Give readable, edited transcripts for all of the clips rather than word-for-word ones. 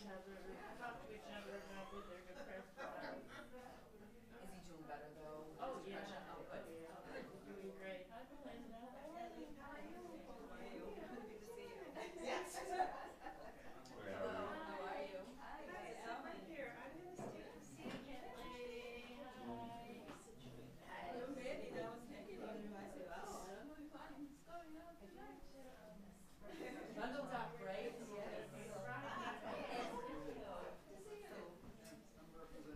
each other, talk to each other about what they're depressed about. Is he doing better though? Oh His yeah, depression? Oh, good. yeah, Oh, good. he's doing great. Hi, Belinda. How are you? How are you? Good to see you. Yes. Hello. How are you? Hi. I'm right here. I'm gonna see Hi, cat lady. Hi. Hello, Mandy. That was Mandy. I said, oh. What's going on tonight? Bundled up, right? Yes. Right. Good to see you.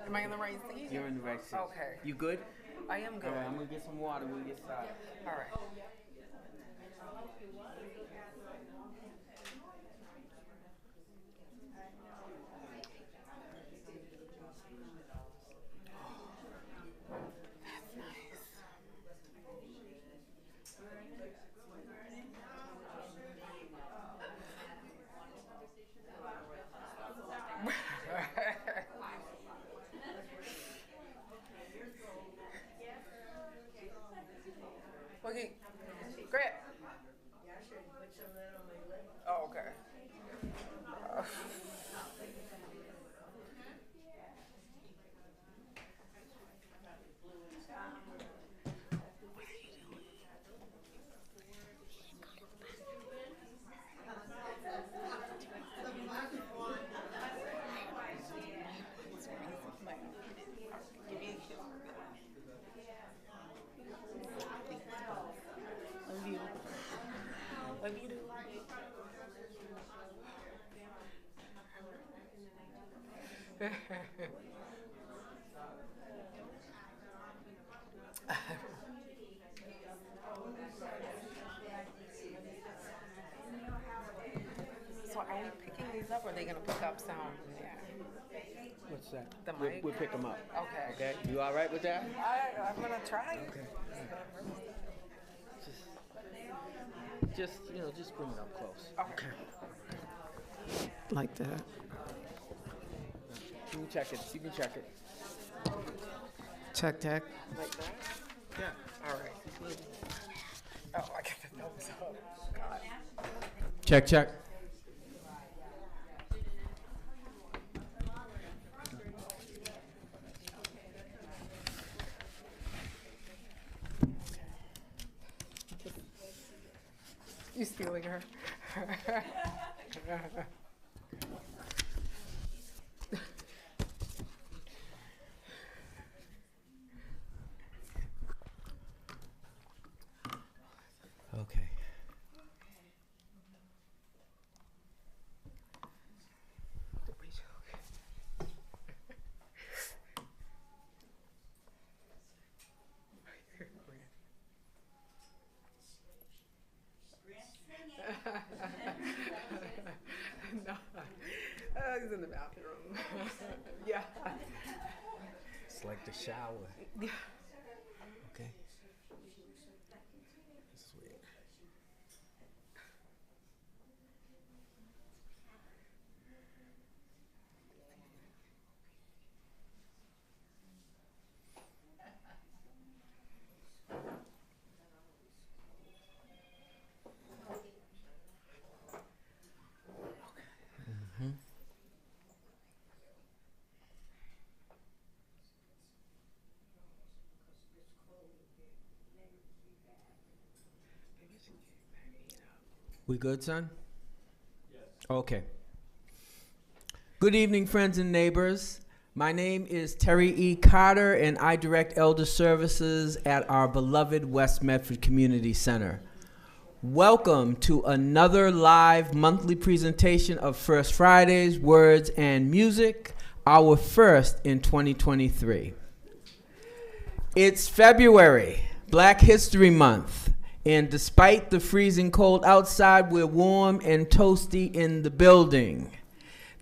Am I in the right seat? You're in the right seat. Okay. You good? I am good. All right, I'm gonna get some water. We'll get started. All right. Okay, great. Oh, okay. So are we picking these up or are they going to pick up sound? Yeah. What's that? The We'll, mic? we'll pick them up. Okay. Okay. You all right with that? I'm going to try. Okay. Just just bring it up close. Okay. Like that. You can check it. You can check it. Check. Like that? Yeah. All right. Oh, I got the thumbs up. God. Check. You stealing her? Okay. No. He's in the bathroom. Yeah. It's like the shower. Yeah. Okay. Sweet. We good, son? Yes. Okay. Good evening, friends and neighbors. My name is Terry E. Carter, and I direct Elder Services at our beloved West Medford Community Center. Welcome to another live monthly presentation of First Fridays, Words and Music, our first in 2023. It's February, Black History Month. And despite the freezing cold outside, we're warm and toasty in the building.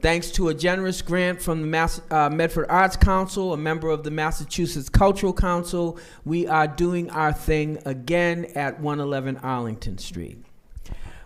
Thanks to a generous grant from the Medford Arts Council, a member of the Massachusetts Cultural Council, we are doing our thing again at 111 Arlington Street.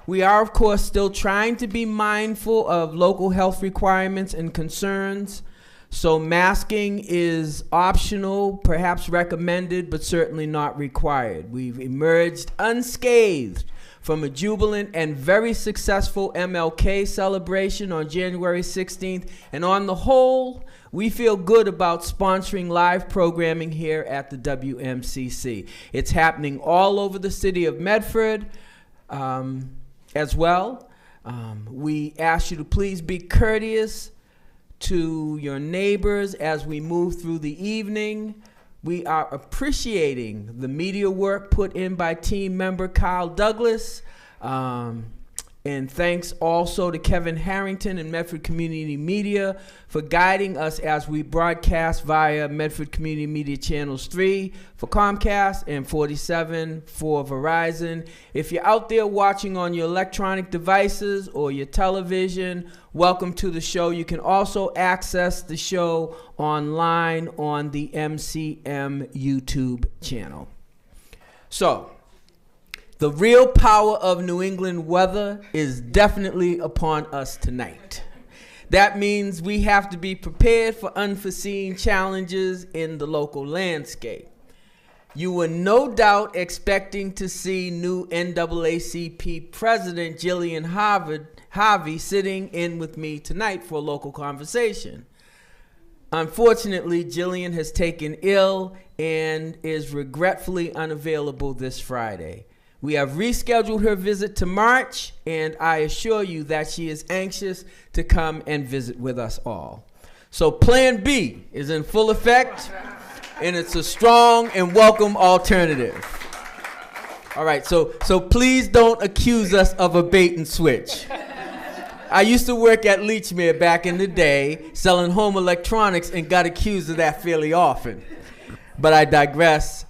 We are, of course, still trying to be mindful of local health requirements and concerns. So masking is optional, perhaps recommended, but certainly not required. We've emerged unscathed from a jubilant and very successful MLK celebration on January 16th. And on the whole, we feel good about sponsoring live programming here at the WMCC. It's happening all over the city of Medford as well. We ask you to please be courteous to your neighbors as we move through the evening. We are appreciating the media work put in by team member Kyle Douglas, And thanks also to Kevin Harrington and Medford Community Media for guiding us as we broadcast via Medford Community Media Channels 3 for Comcast and 47 for Verizon. If you're out there watching on your electronic devices or your television, welcome to the show. You can also access the show online on the MCM YouTube channel. So, the real power of New England weather is definitely upon us tonight. That means we have to be prepared for unforeseen challenges in the local landscape. You were no doubt expecting to see new NAACP President Jillian Harvey sitting in with me tonight for a local conversation. Unfortunately, Jillian has taken ill and is regretfully unavailable this Friday. We have rescheduled her visit to March, and I assure you that she is anxious to come and visit with us all. So Plan B is in full effect, and it's a strong and welcome alternative. All right, so please don't accuse us of a bait and switch. I used to work at Leechmere back in the day, selling home electronics, and got accused of that fairly often. But I digress.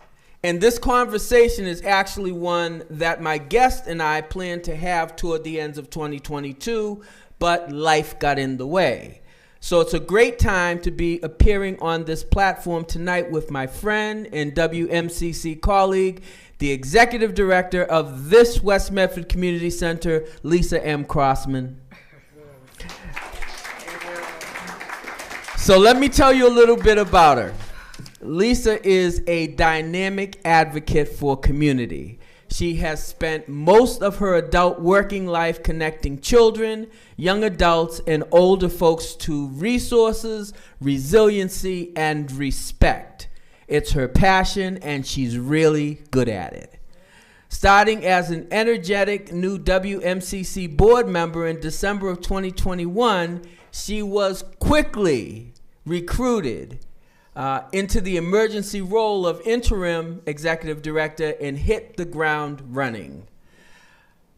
And this conversation is actually one that my guest and I planned to have toward the ends of 2022, but life got in the way. So it's a great time to be appearing on this platform tonight with my friend and WMCC colleague, the executive director of this West Medford Community Center, Lisa M. Crossman. So let me tell you a little bit about her. Lisa is a dynamic advocate for community. She has spent most of her adult working life connecting children, young adults, and older folks to resources, resiliency, and respect. It's her passion, and she's really good at it. Starting as an energetic new WMCC board member in December of 2021, she was quickly recruited into the emergency role of interim executive director and hit the ground running,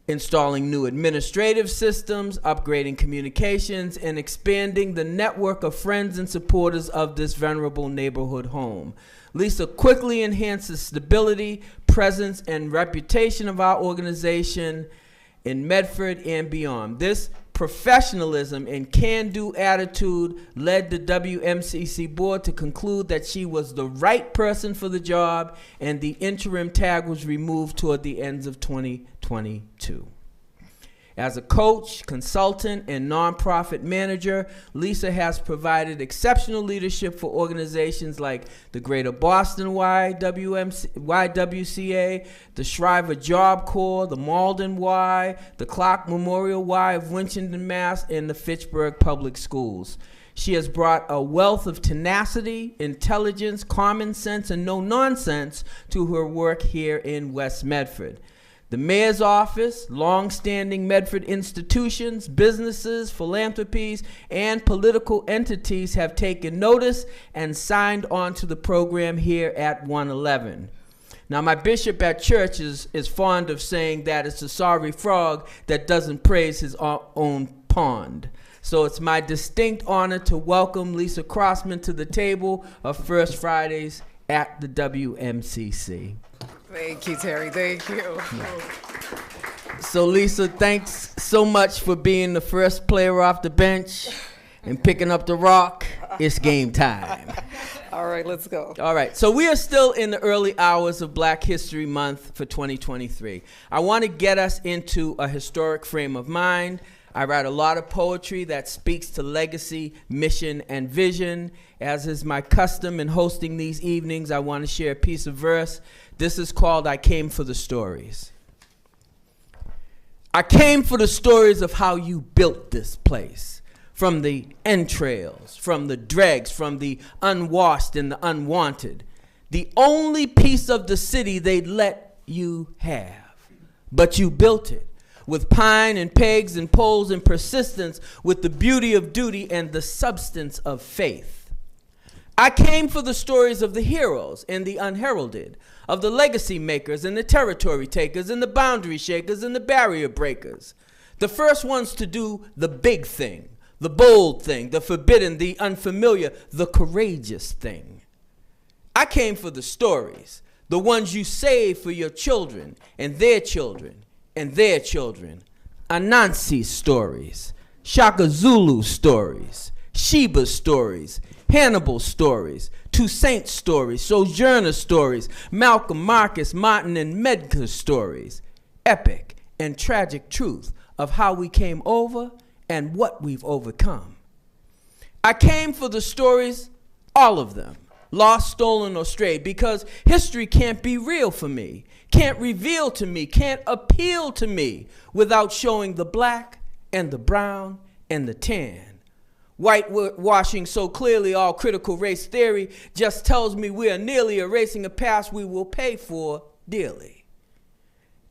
installing new administrative systems, upgrading communications, and expanding the network of friends and supporters of this venerable neighborhood home. Lisa quickly enhances stability, presence, and reputation of our organization in Medford and beyond. This professionalism and can-do attitude led the WMCC board to conclude that she was the right person for the job, and the interim tag was removed toward the ends of 2022. As a coach, consultant, and nonprofit manager, Lisa has provided exceptional leadership for organizations like the Greater Boston YWCA, the Shriver Job Corps, the Malden Y, the Clark Memorial Y of Winchendon, Mass., and the Fitchburg Public Schools. She has brought a wealth of tenacity, intelligence, common sense, and no nonsense to her work here in West Medford. The mayor's office, long-standing Medford institutions, businesses, philanthropies, and political entities have taken notice and signed on to the program here at 111. Now, my bishop at church is fond of saying that it's a sorry frog that doesn't praise his own pond. So it's my distinct honor to welcome Lisa Crossman to the table of First Fridays at the WMCC. Thank you, Terry. Thank you. So, Lisa, thanks so much for being the first player off the bench and picking up the rock. It's game time. All right, let's go. All right. So we are still in the early hours of Black History Month for 2023. I want to get us into a historic frame of mind. I write a lot of poetry that speaks to legacy, mission, and vision. As is my custom in hosting these evenings, I want to share a piece of verse. This is called I Came for the Stories. I came for the stories of how you built this place. From the entrails, from the dregs, from the unwashed and the unwanted. The only piece of the city they'd let you have. But you built it. With pine and pegs and poles and persistence, with the beauty of duty and the substance of faith. I came for the stories of the heroes and the unheralded, of the legacy makers and the territory takers and the boundary shakers and the barrier breakers, The first ones to do the big thing, the bold thing, the forbidden, the unfamiliar, the courageous thing. I came for the stories, the ones you save for your children and their children and their children. Anansi stories, Shaka Zulu stories, Sheba stories, Hannibal stories, Toussaint stories, Sojourner stories, Malcolm, Marcus, Martin, and Medgar stories. Epic and tragic truth of how we came over and what we've overcome. I came for the stories, all of them, lost, stolen, or strayed, because history can't be real for me, can't reveal to me, can't appeal to me without showing the black and the brown and the tan. Whitewashing so clearly all critical race theory just tells me we are nearly erasing a past we will pay for dearly.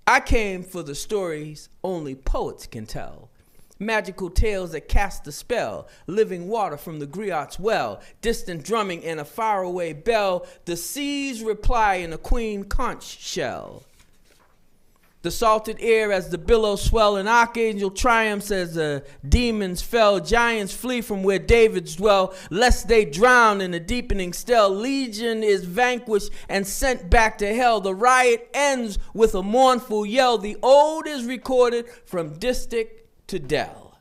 I came for the stories only poets can tell. Magical tales that cast a spell, living water from the griot's well, distant drumming and a faraway bell, the sea's reply in a queen conch shell. The salted air as the billows swell, an archangel triumphs as the demons fell. Giants flee from where Davids dwell, lest they drown in a deepening still. Legion is vanquished and sent back to hell. The riot ends with a mournful yell. The ode is recorded from district to dell.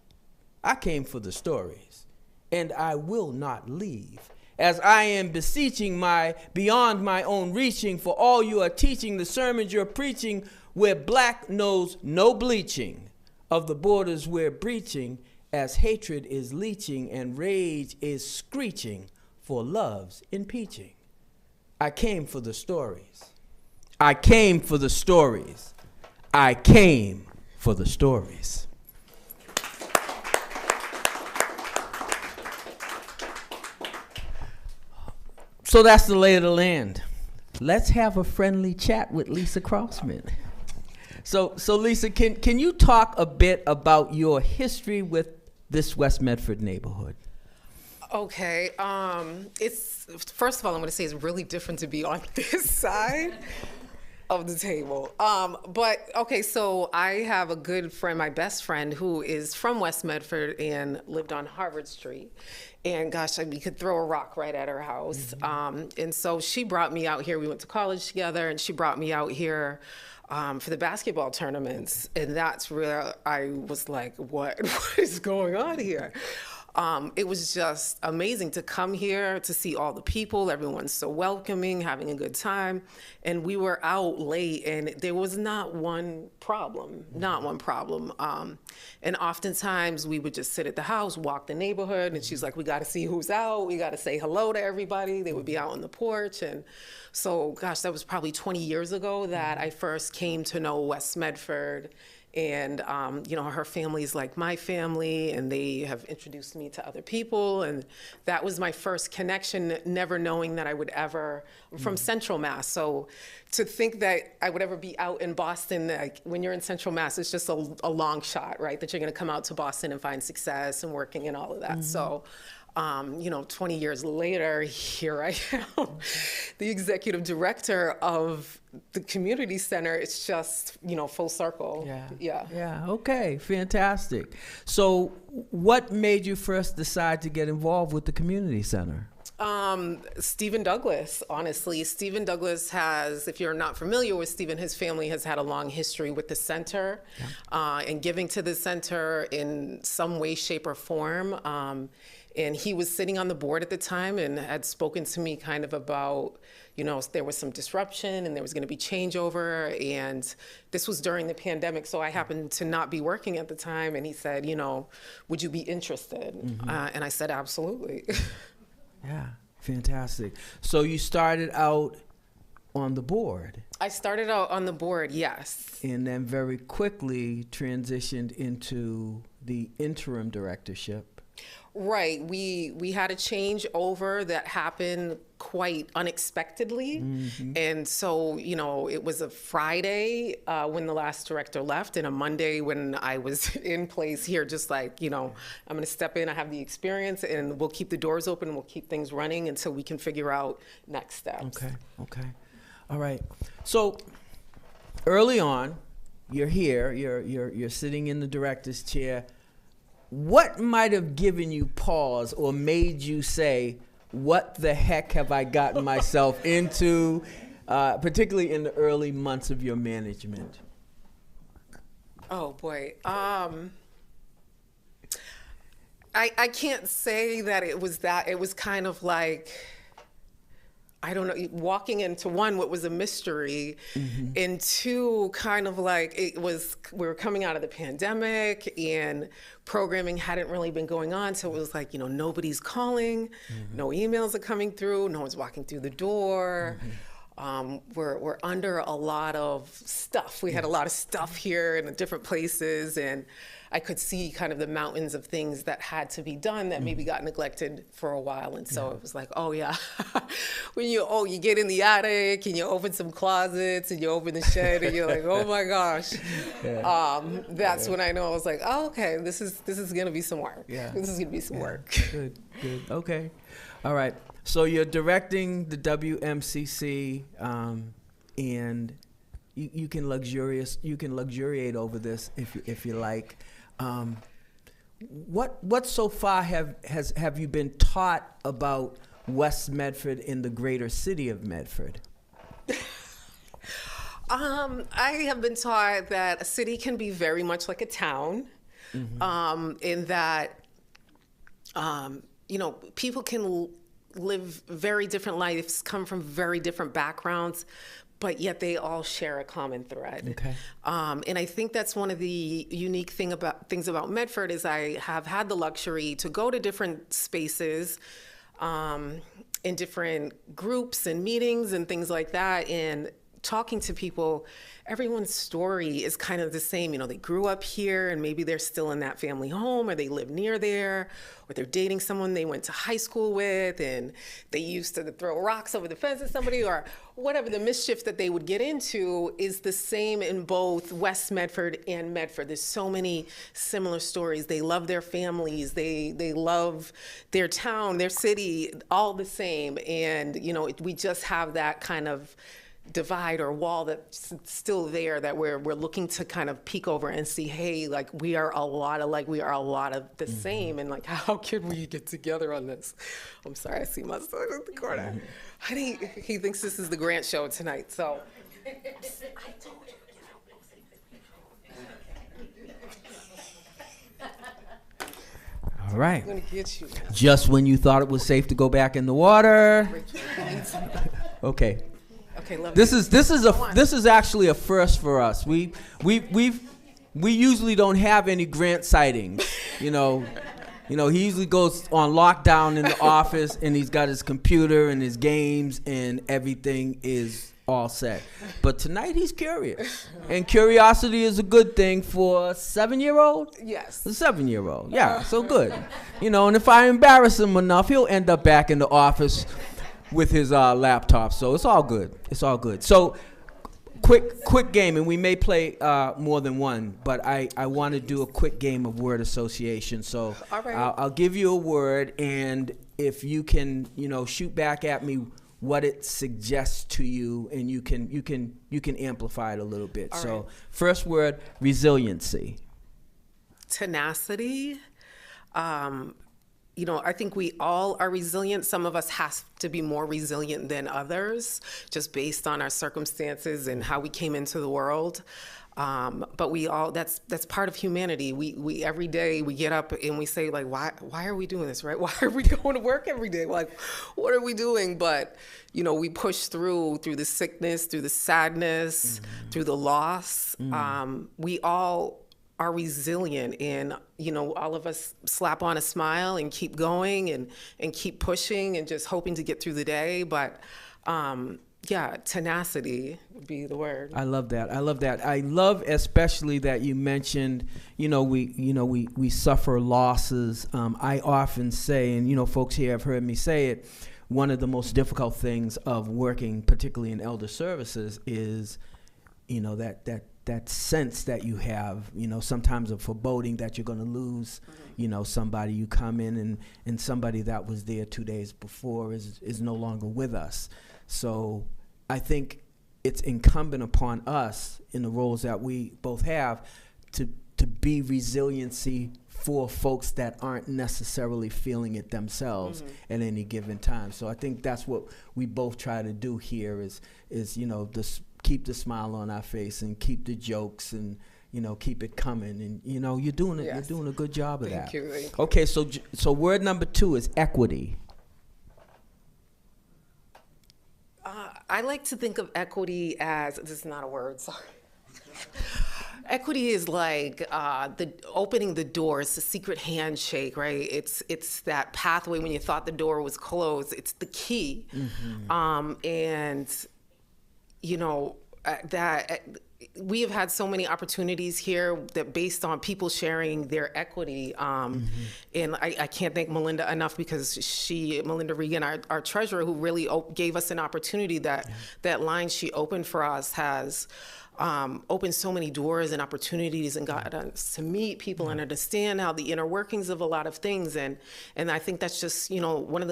I came for the stories, and I will not leave, as I am beseeching my beyond my own reaching for all you are teaching, the sermons you're preaching, where black knows no bleaching, of the borders we're breaching, as hatred is leaching and rage is screeching for love's impeaching. I came for the stories. I came for the stories. I came for the stories. So that's the lay of the land. Let's have a friendly chat with Lisa Crossman. So Lisa, can you talk a bit about your history with this West Medford neighborhood? Okay. It's first of all, I'm going to say it's really different to be on this side of the table. But okay, so I have a good friend, my best friend, who is from West Medford and lived on Harvard Street. And gosh, we could throw a rock right at her house. Mm-hmm. And so she brought me out here. We went to college together, and she brought me out here for the basketball tournaments. And that's where I was like, what is going on here? It was just amazing to come here, to see all the people. Everyone's so welcoming, having a good time. And we were out late, and there was not one problem. And oftentimes we would just sit at the house, walk the neighborhood, and she's like, we got to see who's out. We got to say hello to everybody. They would be out on the porch. And so, gosh, that was probably 20 years ago that I first came to know West Medford. And, you know, her family's like my family, and they have introduced me to other people. And that was my first connection, never knowing that I would ever, from Central Mass. So to think that I would ever be out in Boston, like when you're in Central Mass, it's just a long shot, right? That you're going to come out to Boston and find success and working and all of that. So, you know, 20 years later, here I am, the executive director of the community center. It's just, you know, full circle. Yeah. Okay, fantastic. So what made you first decide to get involved with the community center? Stephen Douglas, honestly. Stephen Douglas has, if you're not familiar with Stephen, his family has had a long history with the center, and giving to the center in some way, shape, or form. And he was sitting on the board at the time and had spoken to me kind of about, you know, there was some disruption and there was going to be changeover. And this was during the pandemic, so I happened to not be working at the time. And he said, you know, would you be interested? And I said, absolutely. Yeah, fantastic. So you started out on the board. I started out on the board, yes. And then very quickly transitioned into the interim directorship. Right. We had a changeover that happened quite unexpectedly. And so, you know, it was a Friday when the last director left, and a Monday when I was in place here, just like, you know, I'm going to step in, I have the experience, and we'll keep the doors open, we'll keep things running until we can figure out next steps. Okay. All right. So early on, you're here, you're sitting in the director's chair. What might have given you pause or made you say, what the heck have I gotten myself into, particularly in the early months of your management? Oh boy. I can't say that it was that. It was kind of like, I don't know, walking into one, what was a mystery, and two, kind of like we were coming out of the pandemic and programming hadn't really been going on. So it was like, nobody's calling, no emails are coming through, no one's walking through the door. We're under a lot of stuff. We had a lot of stuff here in different places, and I could see kind of the mountains of things that had to be done that maybe got neglected for a while. And so it was like, oh yeah, when you get in the attic and you open some closets and you open the shed and you're like, oh my gosh. That's when I know I was like, oh, okay, this is gonna be some work. Yeah. This is gonna be some work. Good. Okay. All right. So you're directing the WMCC, and you can luxuriate over this if you like. What so far have you been taught about West Medford in the greater city of Medford? I have been taught that a city can be very much like a town, in that people can live very different lives, come from very different backgrounds, but yet they all share a common thread. Okay. And I think that's one of the unique things about Medford is I have had the luxury to go to different spaces, in different groups and meetings and things like that, and talking to people, everyone's story is kind of the same. They grew up here and maybe they're still in that family home, or they live near there, or they're dating someone they went to high school with and they used to throw rocks over the fence at somebody, or whatever the mischief that they would get into is the same in both West Medford and Medford. There's so many similar stories. They love their families, they love their town, their city, all the same. And we just have that kind of divide or wall that's still there that we're looking to kind of peek over and see, hey, like we are a lot of the same, and like how can we get together on this? I'm sorry, I see my son in the corner. Honey, he thinks this is the Grant show tonight, so I told you. All right. I'm gonna get you. Just when you thought it was safe to go back in the water. Okay. Okay, love This you. This is actually a first for us. We usually don't have any Grant sightings. He usually goes on lockdown in the office, and he's got his computer and his games, and everything is all set. But tonight he's curious, and curiosity is a good thing for a 7-year-old. Yes. A 7-year-old. Yeah, so good. And if I embarrass him enough, he'll end up back in the office with his laptop, so it's all good. It's all good. So, quick game, and we may play more than one, but I want to do a quick game of word association. So, all right. I'll give you a word, and if you can, shoot back at me what it suggests to you, and you can amplify it a little bit. All So, right. first word: resiliency. Tenacity. I think we all are resilient. Some of us have to be more resilient than others, just based on our circumstances and how we came into the world. But we all, that's part of humanity. We every day we get up and we say, like, why are we doing this, right? Why are we going to work every day? Like, what are we doing? But, we push through the sickness, through the sadness, through the loss. We all are resilient, and all of us slap on a smile and keep going and keep pushing and just hoping to get through the day. But tenacity would be the word. I love that. I love especially that you mentioned, we suffer losses. I often say, and folks here have heard me say it, one of the most difficult things of working, particularly in elder services, is that sense that you have, sometimes a foreboding that you're going to lose, somebody. You come in and somebody that was there 2 days before is no longer with us. So I think it's incumbent upon us in the roles that we both have to be resiliency for folks that aren't necessarily feeling it themselves at any given time. So I think that's what we both try to do here is keep the smile on our face and keep the jokes and keep it coming. And you're doing a good job of that. Thank you. Okay, so word number 2 is equity. I like to think of equity as, this is not a word, sorry. Equity is like the opening the door. It's the secret handshake, right? It's that pathway when you thought the door was closed. It's the key, that we have had so many opportunities here that based on people sharing their equity. And I can't thank Melinda enough because Melinda Regan, our treasurer, who really gave us an opportunity, that line she opened for us has opened so many doors and opportunities and got us to meet people and understand how the inner workings of a lot of things. And I think that's just, one of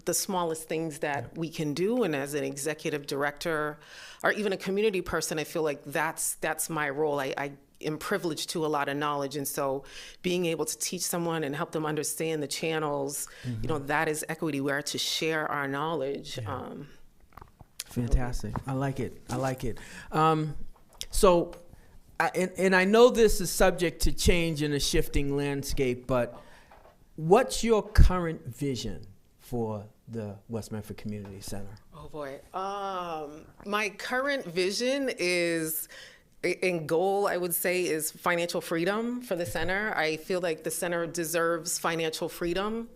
the smallest things that we can do. And as an executive director or even a community person, I feel like that's my role. I am privileged to a lot of knowledge. And so being able to teach someone and help them understand the channels, that is equity. We are to share our knowledge. Yeah. Fantastic. I like it. So, and I know this is subject to change in a shifting landscape, but what's your current vision for the West Medford Community Center? Oh boy. My current vision is, and goal, I would say, is financial freedom for the center. I feel like the center deserves financial freedom.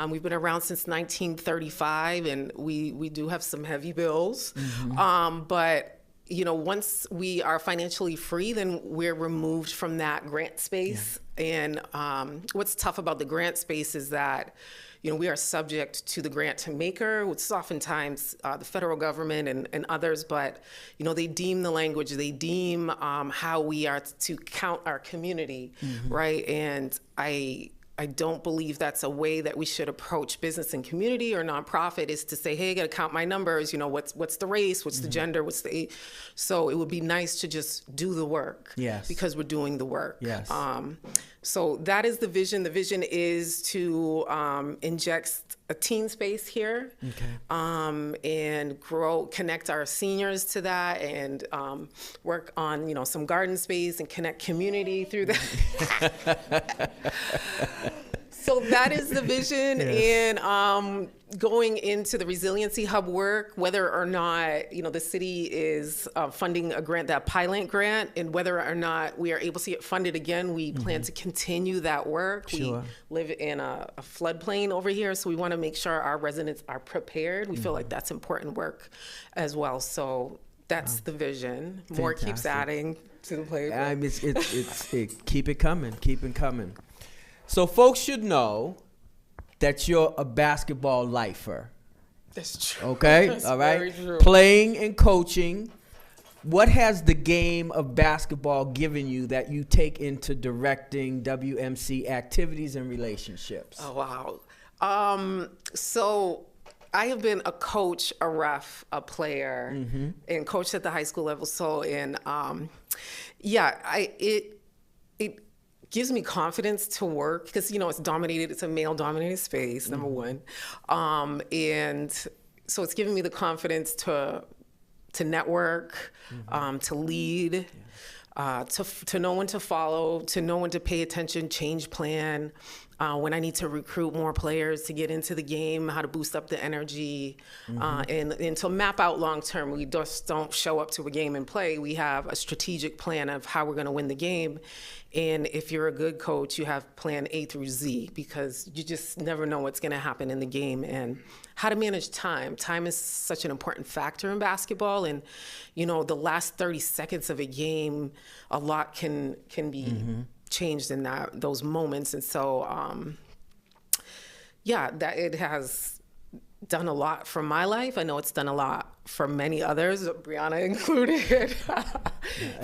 We've been around since 1935, and we do have some heavy bills. But once we are financially free, then we're removed from that grant space. And what's tough about the grant space is that, we are subject to the grant maker, which is oftentimes the federal government and others, but, they deem the language, they deem how we are to count our community, right? And I don't believe that's a way that we should approach business and community or nonprofit, is to say, hey, I got to count my numbers. What's the race? What's the gender? What's the age? So it would be nice to just do the work. Yes. Because we're doing the work. Yes. So that is the vision. The vision is to inject a teen space here, and connect our seniors to that, and work on some garden space and connect community through that. So that is the vision. Yes. And going into the resiliency hub work, whether or not the city is funding a grant, that pilot grant, and whether or not we are able to get funded again, we plan to continue that work. Sure. We live in a floodplain over here, so we want to make sure our residents are prepared. We feel like that's important work as well. So that's the vision. More keeps adding to the plate. Keep it coming. Keep it coming. So folks should know that you're a basketball lifer. That's true. Okay? That's all right? very true. Playing and coaching. What has the game of basketball given you that you take into directing WMC activities and relationships? Oh, wow. So I have been a coach, a ref, a player, and coached at the high school level. So, it gives me confidence to work because, it's a male-dominated space, number one. And so it's given me the confidence to network, to lead, to know when to follow, to know when to pay attention, change plan, when I need to recruit more players to get into the game, how to boost up the energy, and to map out long-term. We just don't show up to a game and play. We have a strategic plan of how we're going to win the game. And if you're a good coach, you have plan A through Z, because you just never know what's going to happen in the game, and how to manage time. Time is such an important factor in basketball. And, the last 30 seconds of a game, a lot can be changed in those moments. And so, that it has done a lot for my life. I know it's done a lot for many others, Brianna included.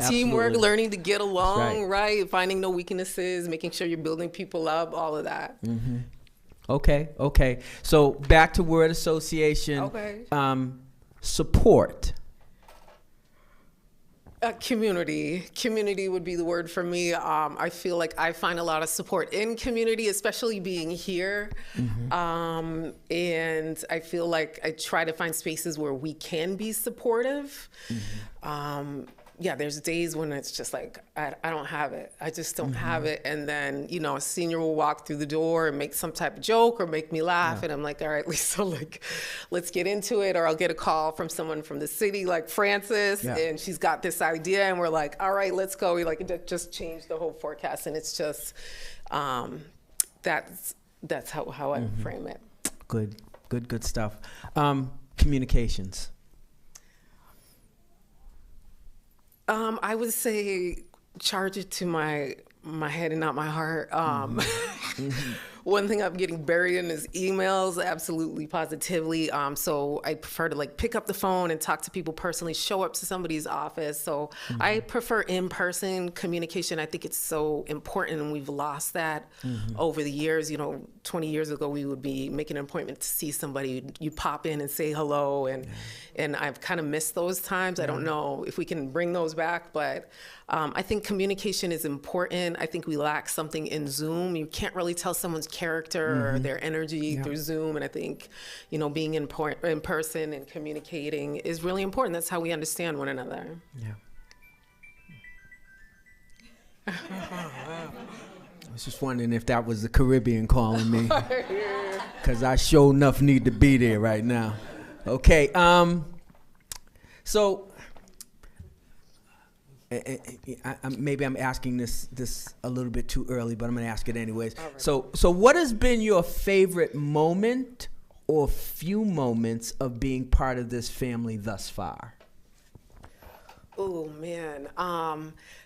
Teamwork, learning to get along, right? Finding no weaknesses, making sure you're building people up, all of that. Okay. So back to word association. Okay. Support. Community would be the word for me. I feel like I find a lot of support in community, especially being here. And I feel like I try to find spaces where we can be supportive. Yeah, there's days when it's just like, I don't have it. I just don't have it. And then, you know, a senior will walk through the door and make some type of joke or make me laugh. And I'm like, all right, Lisa, like, let's get into it. Or I'll get a call from someone from the city, like Frances, and she's got this idea. And we're like, all right, let's go. We like just changed the whole forecast. And it's just, that's how I frame it. Good stuff. Communications. I would say charge it to my head and not my heart. One thing I'm getting buried in is emails, absolutely, positively. So I prefer to like pick up the phone and talk to people personally, show up to somebody's office. So I prefer in-person communication. I think it's so important, and we've lost that over the years. You know, 20 years ago, we would be making an appointment to see somebody. You pop in and say hello, and I've kind of missed those times. I don't know if we can bring those back, but I think communication is important. I think we lack something in Zoom. You can't really tell someone's character or their energy through Zoom. And I think, you know, being in person and communicating is really important. That's how we understand one another. I was just wondering if that was the Caribbean calling me, because I sure enough need to be there right now. Okay, so maybe I'm asking this a little bit too early, but I'm going to ask it anyways. Right. So what has been your favorite moment or few moments of being part of this family thus far? Oh, man.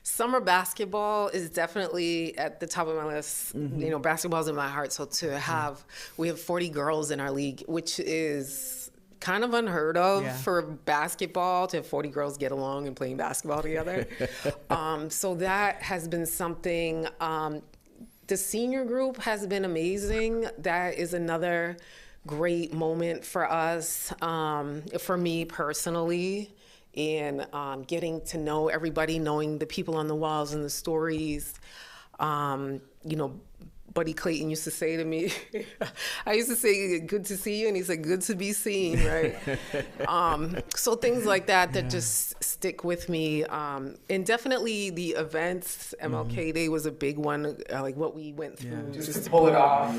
Summer basketball is definitely at the top of my list. You know, basketball's in my heart. So to have, we have 40 girls in our league, which is kind of unheard of for basketball, to have 40 girls get along and playing basketball together. So that has been something. The senior group has been amazing. That is another great moment for us, for me personally, in getting to know everybody, knowing the people on the walls and the stories. You know, Buddy Clayton used to say to me, I used to say, good to see you, and he said, good to be seen, right? So things like that just stick with me. And definitely the events, MLK Day was a big one, like what we went through just to pull it off.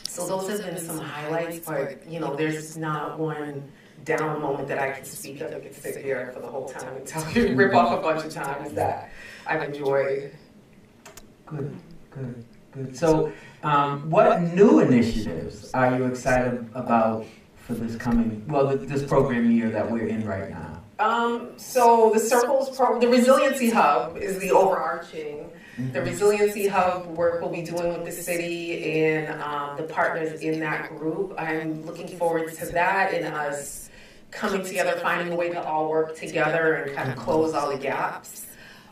So those have been some highlights, but you know, there's not one down moment that I can speak of. I could sit here for the whole time and tell you, rip off a bunch of times that I've enjoyed. Good. So, what new initiatives are you excited about for this this program year that we're in right now? So the Circles the Resiliency Hub is the overarching. The Resiliency Hub work we'll be doing with the city and the partners in that group. I'm looking forward to that and us coming together, finding a way to all work together and kind of close all the gaps.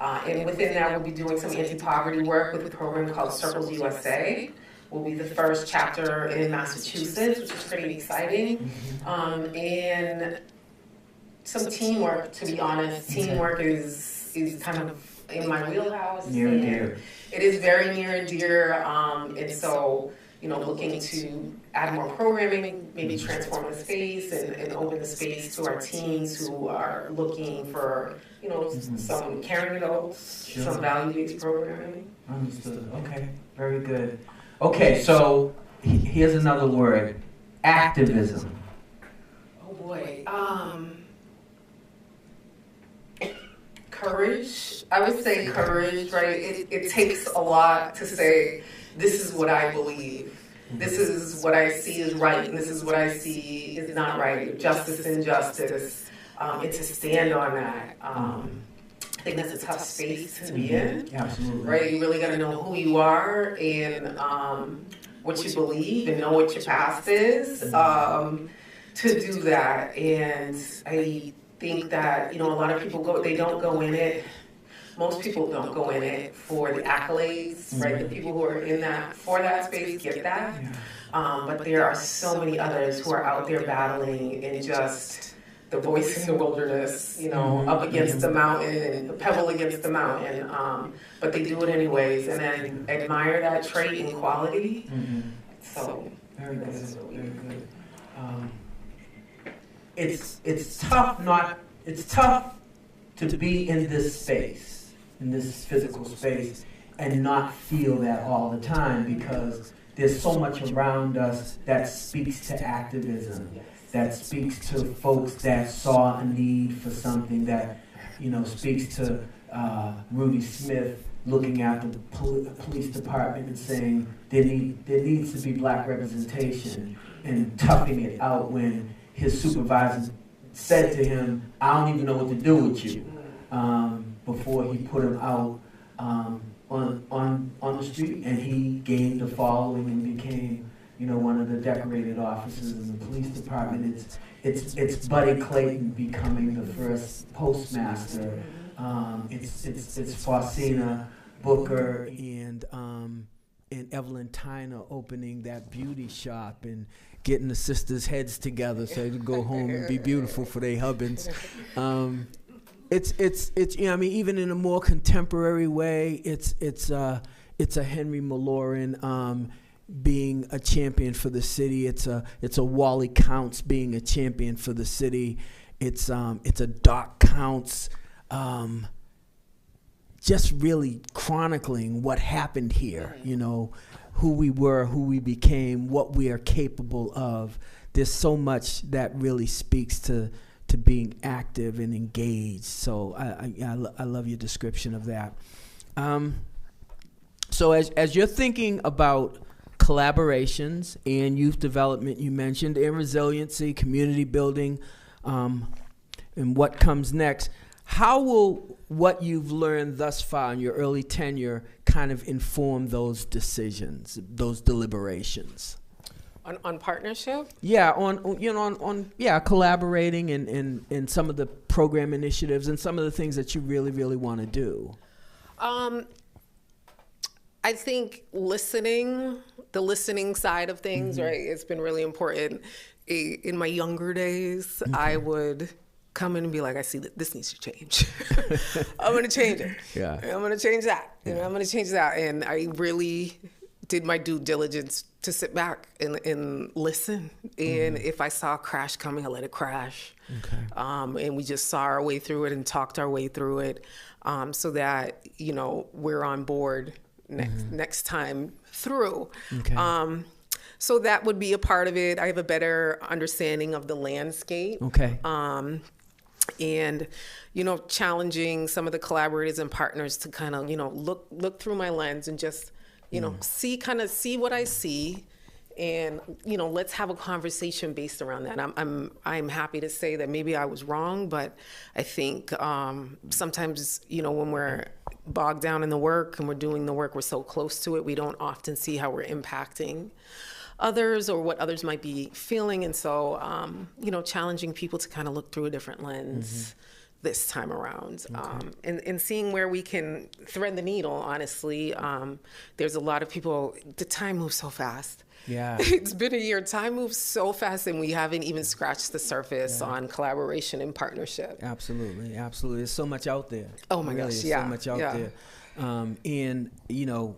And within that, we'll be doing some anti-poverty work with a program called Circles USA. We'll be the first chapter in Massachusetts, which is pretty exciting. And some teamwork, to be honest. Teamwork is kind of in my wheelhouse. Near and dear. It is very near and dear. And so, you know, looking to add more programming, maybe transform the space and open the space to our teens who are looking for, you know, some caring adults, some value-based programming. Understood. Okay, very good. Okay, so here's another word, activism. Oh boy. Courage. I would say courage, right? It takes a lot to say, this is what I believe. This is what I see is right, and this is what I see is not right. Justice and injustice. And to stand on that. I think that's a tough space to be in. Absolutely. Right? You really got to know who you are and what you believe and know what your past is to do that. And I think that, you know, a lot of people they don't go in it. Most people don't go in it for the accolades, right? The people who are in that, for that space get that. But there are so many others who are out there battling in just the voice in the wilderness, you know, up against the mountain and the pebble against the mountain. But they do it anyways, and I admire that trait and quality. So very good, very good. It's tough to be in this space, in this physical space, and not feel that all the time, because there's so much around us that speaks to activism, that speaks to folks that saw a need for something, that, you know, speaks to Rudy Smith looking at the police department and saying there needs to be black representation, and toughing it out when his supervisor said to him, "I don't even know what to do with you," before he put him out on the street, and he gained a following and became, you know, one of the decorated officers in the police department. It's Buddy Clayton becoming the first postmaster. It's Faustina Booker and Evelyn Tyner opening that beauty shop and getting the sisters' heads together so they could go home and be beautiful for their husbands. It's you know, I mean, even in a more contemporary way, it's a Henry Maloran being a champion for the city. It's a Wally Counts being a champion for the city. It's a Doc Counts just really chronicling what happened here, you know, who we were, who we became, what we are capable of. There's so much that really speaks to being active and engaged. So I love your description of that. So as you're thinking about collaborations and youth development, you mentioned, and resiliency, community building, and what comes next, how will what you've learned thus far in your early tenure kind of inform those decisions, those deliberations? On partnership? Yeah, on collaborating and some of the program initiatives and some of the things that you really, really want to do. I think the listening side of things, right? It's been really important. In my younger days, I would come in and be like, I see that this needs to change. I'm going to change it. Yeah. I'm going to change that. You know, I'm going to change that. And I really did my due diligence to sit back and listen. And if I saw a crash coming, I let it crash. Okay. And we just saw our way through it and talked our way through it, so that, you know, we're on board next time through. Okay. So that would be a part of it. I have a better understanding of the landscape. Okay. And, you know, challenging some of the collaborators and partners to kind of, you know, look through my lens and just, you know, see what I see, and, you know, let's have a conversation based around that. I'm happy to say that maybe I was wrong, but I think sometimes, you know, when we're bogged down in the work and we're doing the work, we're so close to it, we don't often see how we're impacting others or what others might be feeling. And so, you know, challenging people to kind of look through a different lens this time around, and seeing where we can thread the needle, honestly. There's a lot of people, the time moves so fast. Yeah. It's been a year. Time moves so fast, and we haven't even scratched the surface on collaboration and partnership. Absolutely, absolutely. There's so much out there. Oh my gosh, There's yeah. so much out there. And, you know,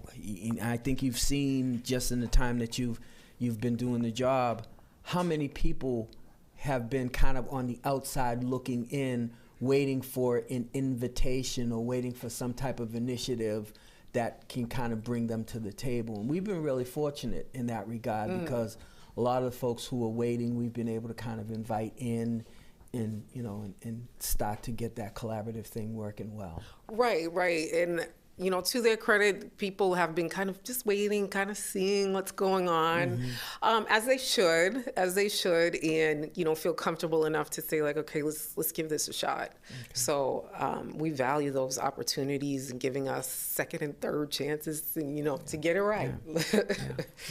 I think you've seen just in the time that you've been doing the job, how many people have been kind of on the outside looking in, waiting for an invitation or waiting for some type of initiative that can kind of bring them to the table. And we've been really fortunate in that regard, because a lot of the folks who are waiting, we've been able to kind of invite in and, you know, and start to get that collaborative thing working well. Right. And, you know, to their credit, people have been kind of just waiting, kind of seeing what's going on, as they should, and, you know, feel comfortable enough to say, like, okay, let's give this a shot. Okay. So we value those opportunities and giving us second and third chances, and, you know, to get it right.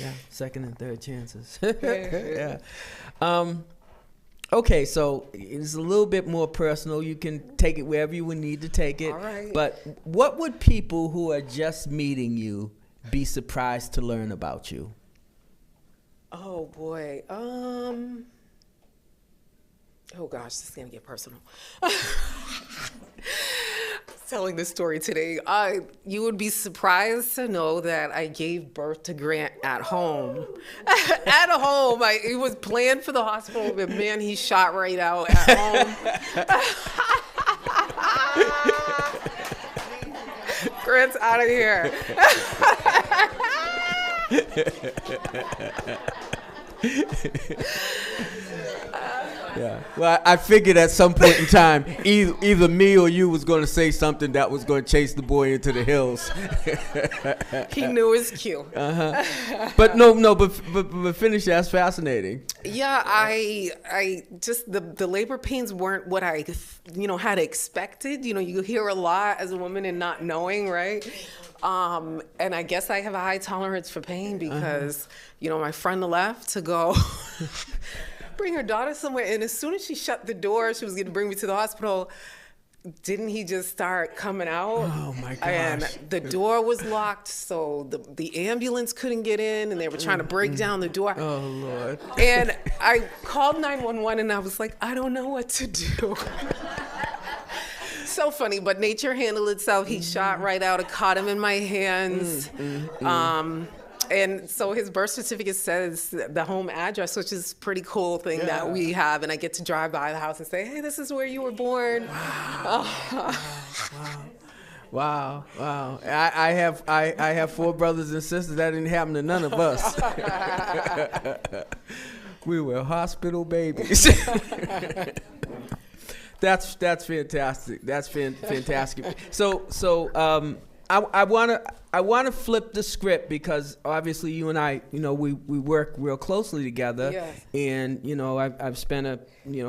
Yeah. Second and third chances. Yeah. Okay, so it's a little bit more personal. You can take it wherever you would need to take it. All right. But what would people who are just meeting you be surprised to learn about you? Oh boy. Oh gosh, this is gonna get personal. Telling this story today, you would be surprised to know that I gave birth to Grant at home. At home, it was planned for the hospital, but man, he shot right out at home. Grant's out of here. Yeah. Well, I figured at some point in time, either me or you was going to say something that was going to chase the boy into the hills. He knew his cue. But but finish. That's fascinating. Yeah, I just the labor pains weren't what I had expected. You hear a lot as a woman and not knowing, right? And I guess I have a high tolerance for pain because my friend left to go bring her daughter somewhere, and as soon as she shut the door, she was going to bring me to the hospital. Didn't he just start coming out? Oh my gosh! And the door was locked, so the ambulance couldn't get in, and they were trying to break down the door. Oh Lord! And I called 911, and I was like, I don't know what to do. So funny, but nature handled itself. He shot right out. I caught him in my hands. And so his birth certificate says the home address, which is a pretty cool thing that we have. And I get to drive by the house and say, hey, this is where you were born. Wow. I have 4 brothers and sisters. That didn't happen to none of us. We were hospital babies. That's fantastic. That's fantastic. So I want to flip the script because obviously you and I, we work real closely together. Yes. And I've spent a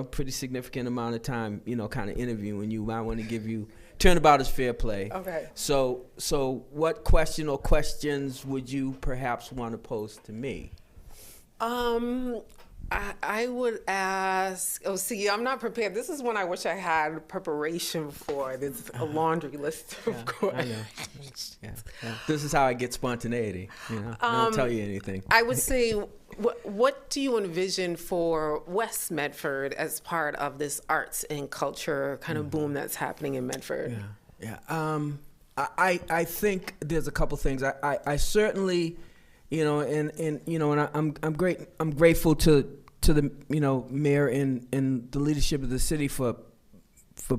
pretty significant amount of time kind of interviewing you. I want to give you turnabout is fair play. Okay. So what question or questions would you perhaps want to pose to me? I would ask, I'm not prepared. This is one I wish I had preparation for. There's a laundry list, of course. I know. Yeah. This is how I get spontaneity. I don't tell you anything. I would say, what do you envision for West Medford as part of this arts and culture kind of boom that's happening in Medford? Yeah. I think there's a couple things. I certainly, and I'm grateful to the mayor and the leadership of the city for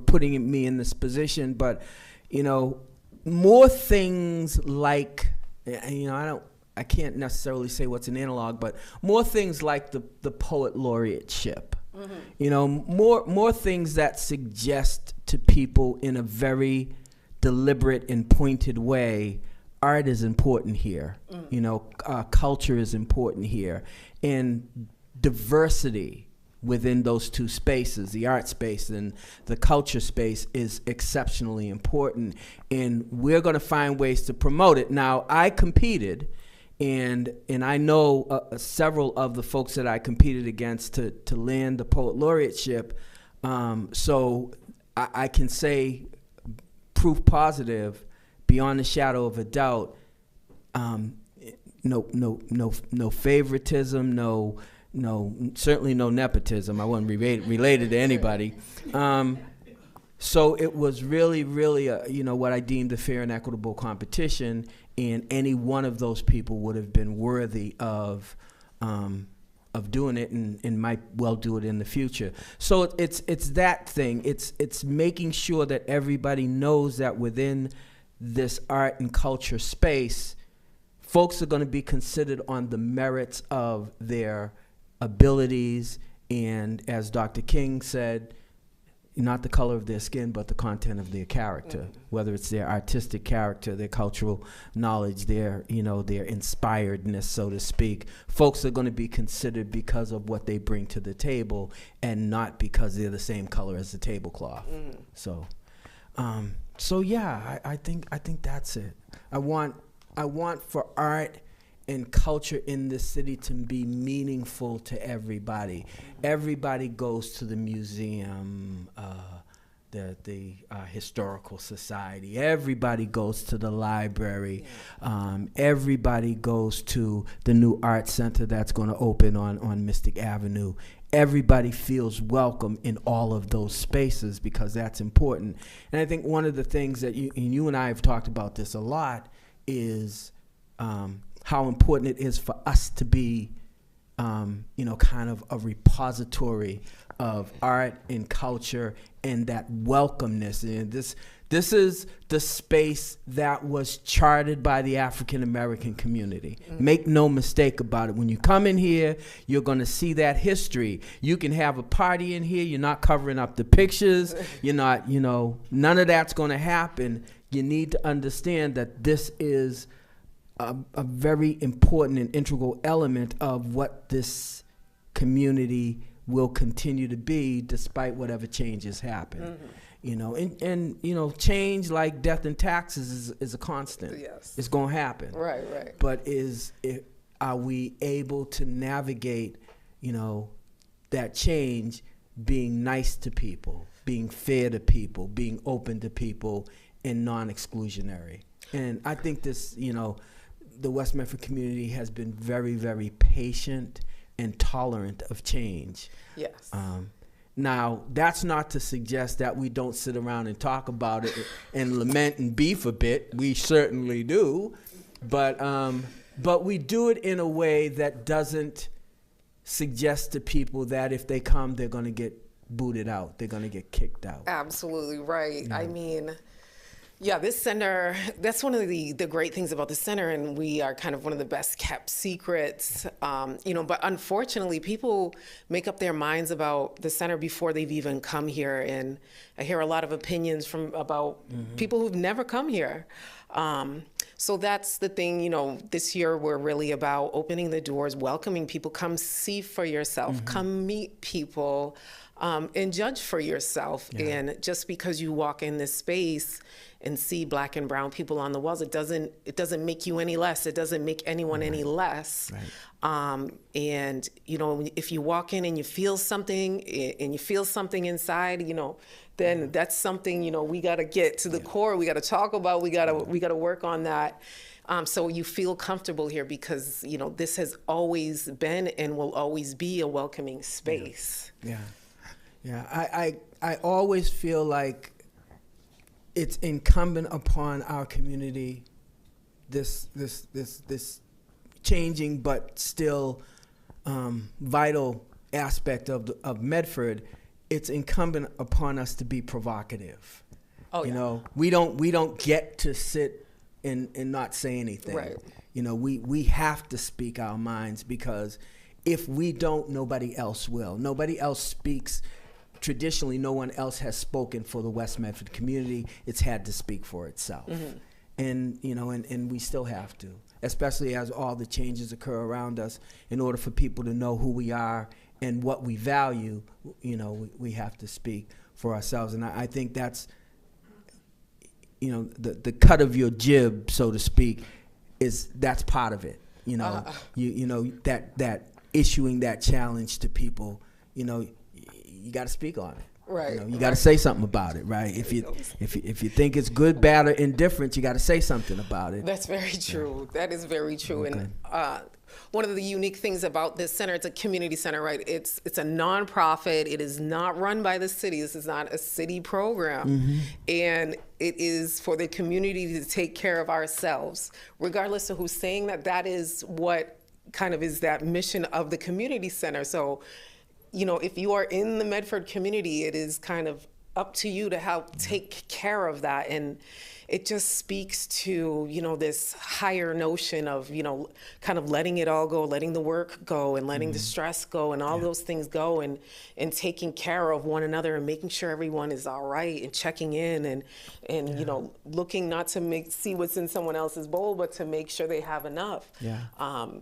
putting me in this position. But more things like I can't necessarily say what's an analog, but more things like the poet laureateship. More things that suggest to people in a very deliberate and pointed way, art is important here. Culture is important here, and diversity within those two spaces, the art space and the culture space, is exceptionally important, and we're going to find ways to promote it. Now, I competed, and I know several of the folks that I competed against to land the poet laureateship, so I can say proof positive, beyond a shadow of a doubt, no favoritism, certainly no nepotism. I wasn't related to anybody. So it was really, what I deemed a fair and equitable competition, and any one of those people would have been worthy of doing it, and might well do it in the future. So it's that thing. It's making sure that everybody knows that within this art and culture space, folks are going to be considered on the merits of their abilities, and as Dr. King said, not the color of their skin, but the content of their character, whether it's their artistic character, their cultural knowledge, their inspiredness, so to speak. Folks are going to be considered because of what they bring to the table, and not because they're the same color as the tablecloth. So yeah, I think that's it. I want for art and culture in this city to be meaningful to everybody. Everybody goes to the museum. historical society. Everybody goes to the library. Everybody goes to the new art center that's going to open on Mystic Avenue. Everybody feels welcome in all of those spaces because that's important. And I think one of the things that you and I have talked about this a lot is how important it is for us to be, kind of a repository of art and culture and that welcomeness. And this is the space that was charted by the African American community. Make no mistake about it. When you come in here, you're going to see that history. You can have a party in here. You're not covering up the pictures. You're not, none of that's going to happen. You need to understand that this is a very important and integral element of what this community will continue to be despite whatever changes happen. And change like death and taxes is a constant. Yes. It's going to happen. Right. But are we able to navigate, that change, being nice to people, being fair to people, being open to people, and non-exclusionary? And I think this, the West Medford community has been very, very patient and tolerant of change. Yes. Now, that's not to suggest that we don't sit around and talk about it and lament and beef a bit. We certainly do. But we do it in a way that doesn't suggest to people that if they come, they're going to get booted out. They're going to get kicked out. Absolutely right. I mean, yeah, this center, that's one of the great things about the center, and we are kind of one of the best kept secrets, but unfortunately people make up their minds about the center before they've even come here, and I hear a lot of opinions about people who've never come here. So that's the thing, this year we're really about opening the doors, welcoming people, come see for yourself, come meet people, and judge for yourself. Yeah. And just because you walk in this space and see Black and brown people on the walls, it doesn't make you any less. It doesn't make anyone any less. Right. And if you walk in and you feel something inside, then that's something, we got to get to the core. We got to talk about, we got to work on that. So you feel comfortable here because, this has always been and will always be a welcoming space. Yeah. I always feel like it's incumbent upon our community, this changing but still vital aspect of Medford. It's incumbent upon us to be provocative. Oh, yeah. We don't get to sit and not say anything. Right. We have to speak our minds, because if we don't, nobody else will. Nobody else speaks. Traditionally, no one else has spoken for the West Medford community. It's had to speak for itself. And and we still have to, especially as all the changes occur around us. In order for people to know who we are and what we value, we have to speak for ourselves. And I think that's, the cut of your jib, so to speak, that's part of it. That issuing that challenge to people, you got to speak on it. Right. You got to say something about it, right? If you think it's good, bad, or indifferent, you got to say something about it. That's very true. Yeah. That is very true. Okay. And one of the unique things about this center, it's a community center, right? It's a nonprofit. It is not run by the city. This is not a city program. And it is for the community to take care of ourselves, regardless of who's saying that. That is what kind of is that mission of the community center. So, if you are in the Medford community, it is kind of up to you to help take care of that. And it just speaks to, this higher notion of, kind of letting it all go, letting the work go and letting the stress go and all those things go, and taking care of one another and making sure everyone is all right and checking in and looking not to see what's in someone else's bowl, but to make sure they have enough. Yeah.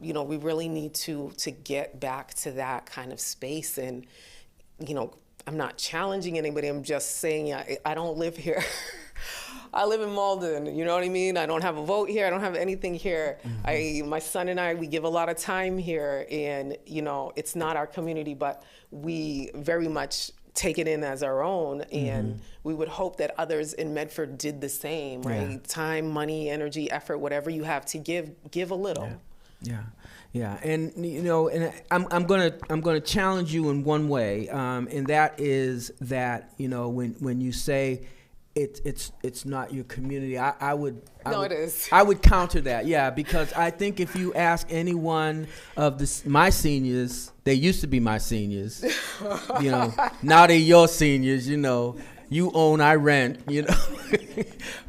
We really need to get back to that kind of space. And, I'm not challenging anybody. I'm just saying, I don't live here. I live in Malden, you know what I mean? I don't have a vote here. I don't have anything here. My son and I, we give a lot of time here, and, it's not our community, but we very much take it in as our own, and we would hope that others in Medford did the same, right? Yeah. Time, money, energy, effort, whatever you have to give a little. Yeah, and you know, and I'm gonna challenge you in one way, and that is that, you know, when you say it's not your community, It is. I would counter that, yeah, because I think if you ask any one of my seniors, they used to be my seniors, you know, now they're your seniors, you know, you own, I rent, you know,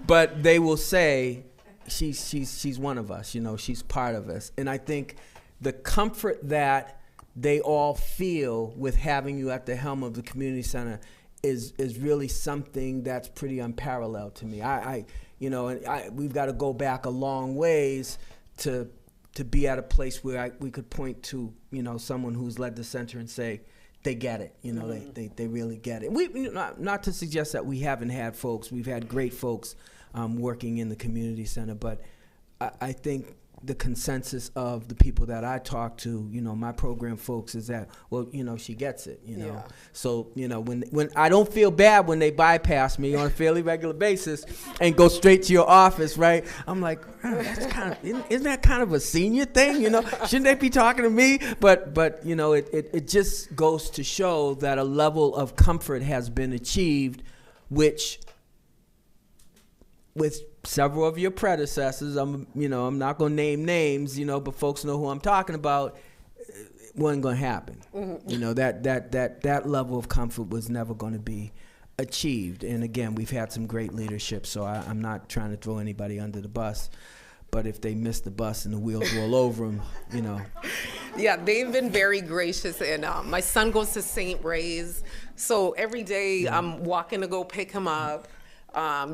but they will say she's one of us, you know, she's part of us, and I think the comfort that they all feel with having you at the helm of the community center is really something that's pretty unparalleled to me. You know, and we've got to go back a long ways to be at a place where we could point to, you know, someone who's led the center and say they get it. You know, they really get it. We not to suggest that we haven't had folks. We've had great folks working in the community center, but I think the consensus of the people that I talk to, you know, my program folks, is that, well, you know, she gets it, you know. Yeah. So, you know, when I don't feel bad when they bypass me on a fairly regular basis and go straight to your office, right? I'm like, oh, that's kind of, isn't that kind of a senior thing, you know? Shouldn't they be talking to me? But you know, it just goes to show that a level of comfort has been achieved, which with several of your predecessors, I'm not gonna name names, you know, but folks know who I'm talking about. It wasn't gonna happen. You know, that level of comfort was never gonna be achieved. And again, we've had some great leadership, so I'm not trying to throw anybody under the bus. But if they miss the bus and the wheels roll over them, you know. Yeah, they've been very gracious, and my son goes to St. Ray's, so every day I'm walking to go pick him up.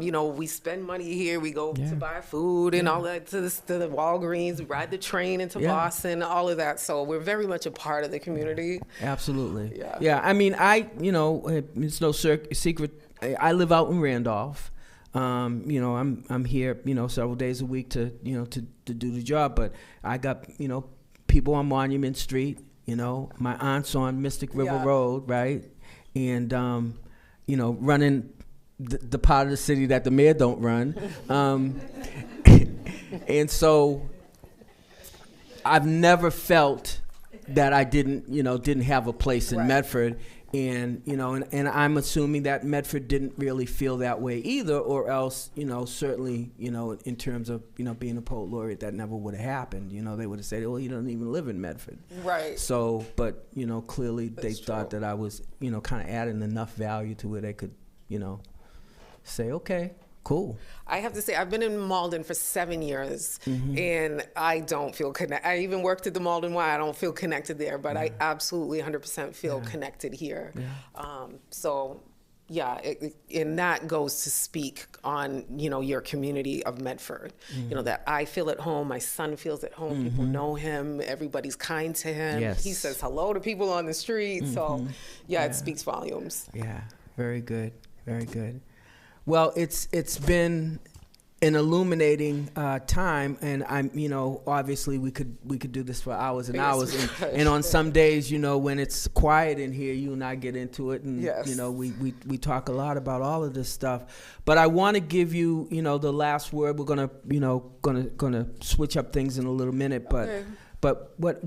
You know, we spend money here. We go to buy food and all that to the Walgreens. We ride the train into Boston, all of that. So we're very much a part of the community. Absolutely. Yeah. Yeah. I mean, you know, it's no secret. I live out in Randolph. You know, I'm here, you know, several days a week to do the job. But I got, you know, people on Monument Street. You know, my aunt's on Mystic River Road, right? And you know, running the part of the city that the mayor don't run. And so I've never felt that I didn't have a place in Medford. And, you know, and I'm assuming that Medford didn't really feel that way either, or else, you know, certainly, you know, in terms of, you know, being a poet laureate, that never would have happened. You know, they would have said, well, you don't even live in Medford. Right. So, but, you know, clearly they thought that I was, you know, kind of adding enough value to where they could, you know, say, okay, cool. I have to say, I've been in Malden for 7 years, and I don't feel connected. I even worked at the Malden Y. I don't feel connected there, but I absolutely 100% feel connected here. Yeah. So, yeah, and that goes to speak on, you know, your community of Medford. You know, that I feel at home, my son feels at home, people know him, everybody's kind to him. Yes. He says hello to people on the street. So, yeah, it speaks volumes. Yeah, very good, very good. Well, it's been an illuminating time, and I'm, you know, obviously we could do this for hours and hours, and on some days, you know, when it's quiet in here, you and I get into it, and you know, we talk a lot about all of this stuff. But I want to give you, you know, the last word. We're gonna switch up things in a little minute, but what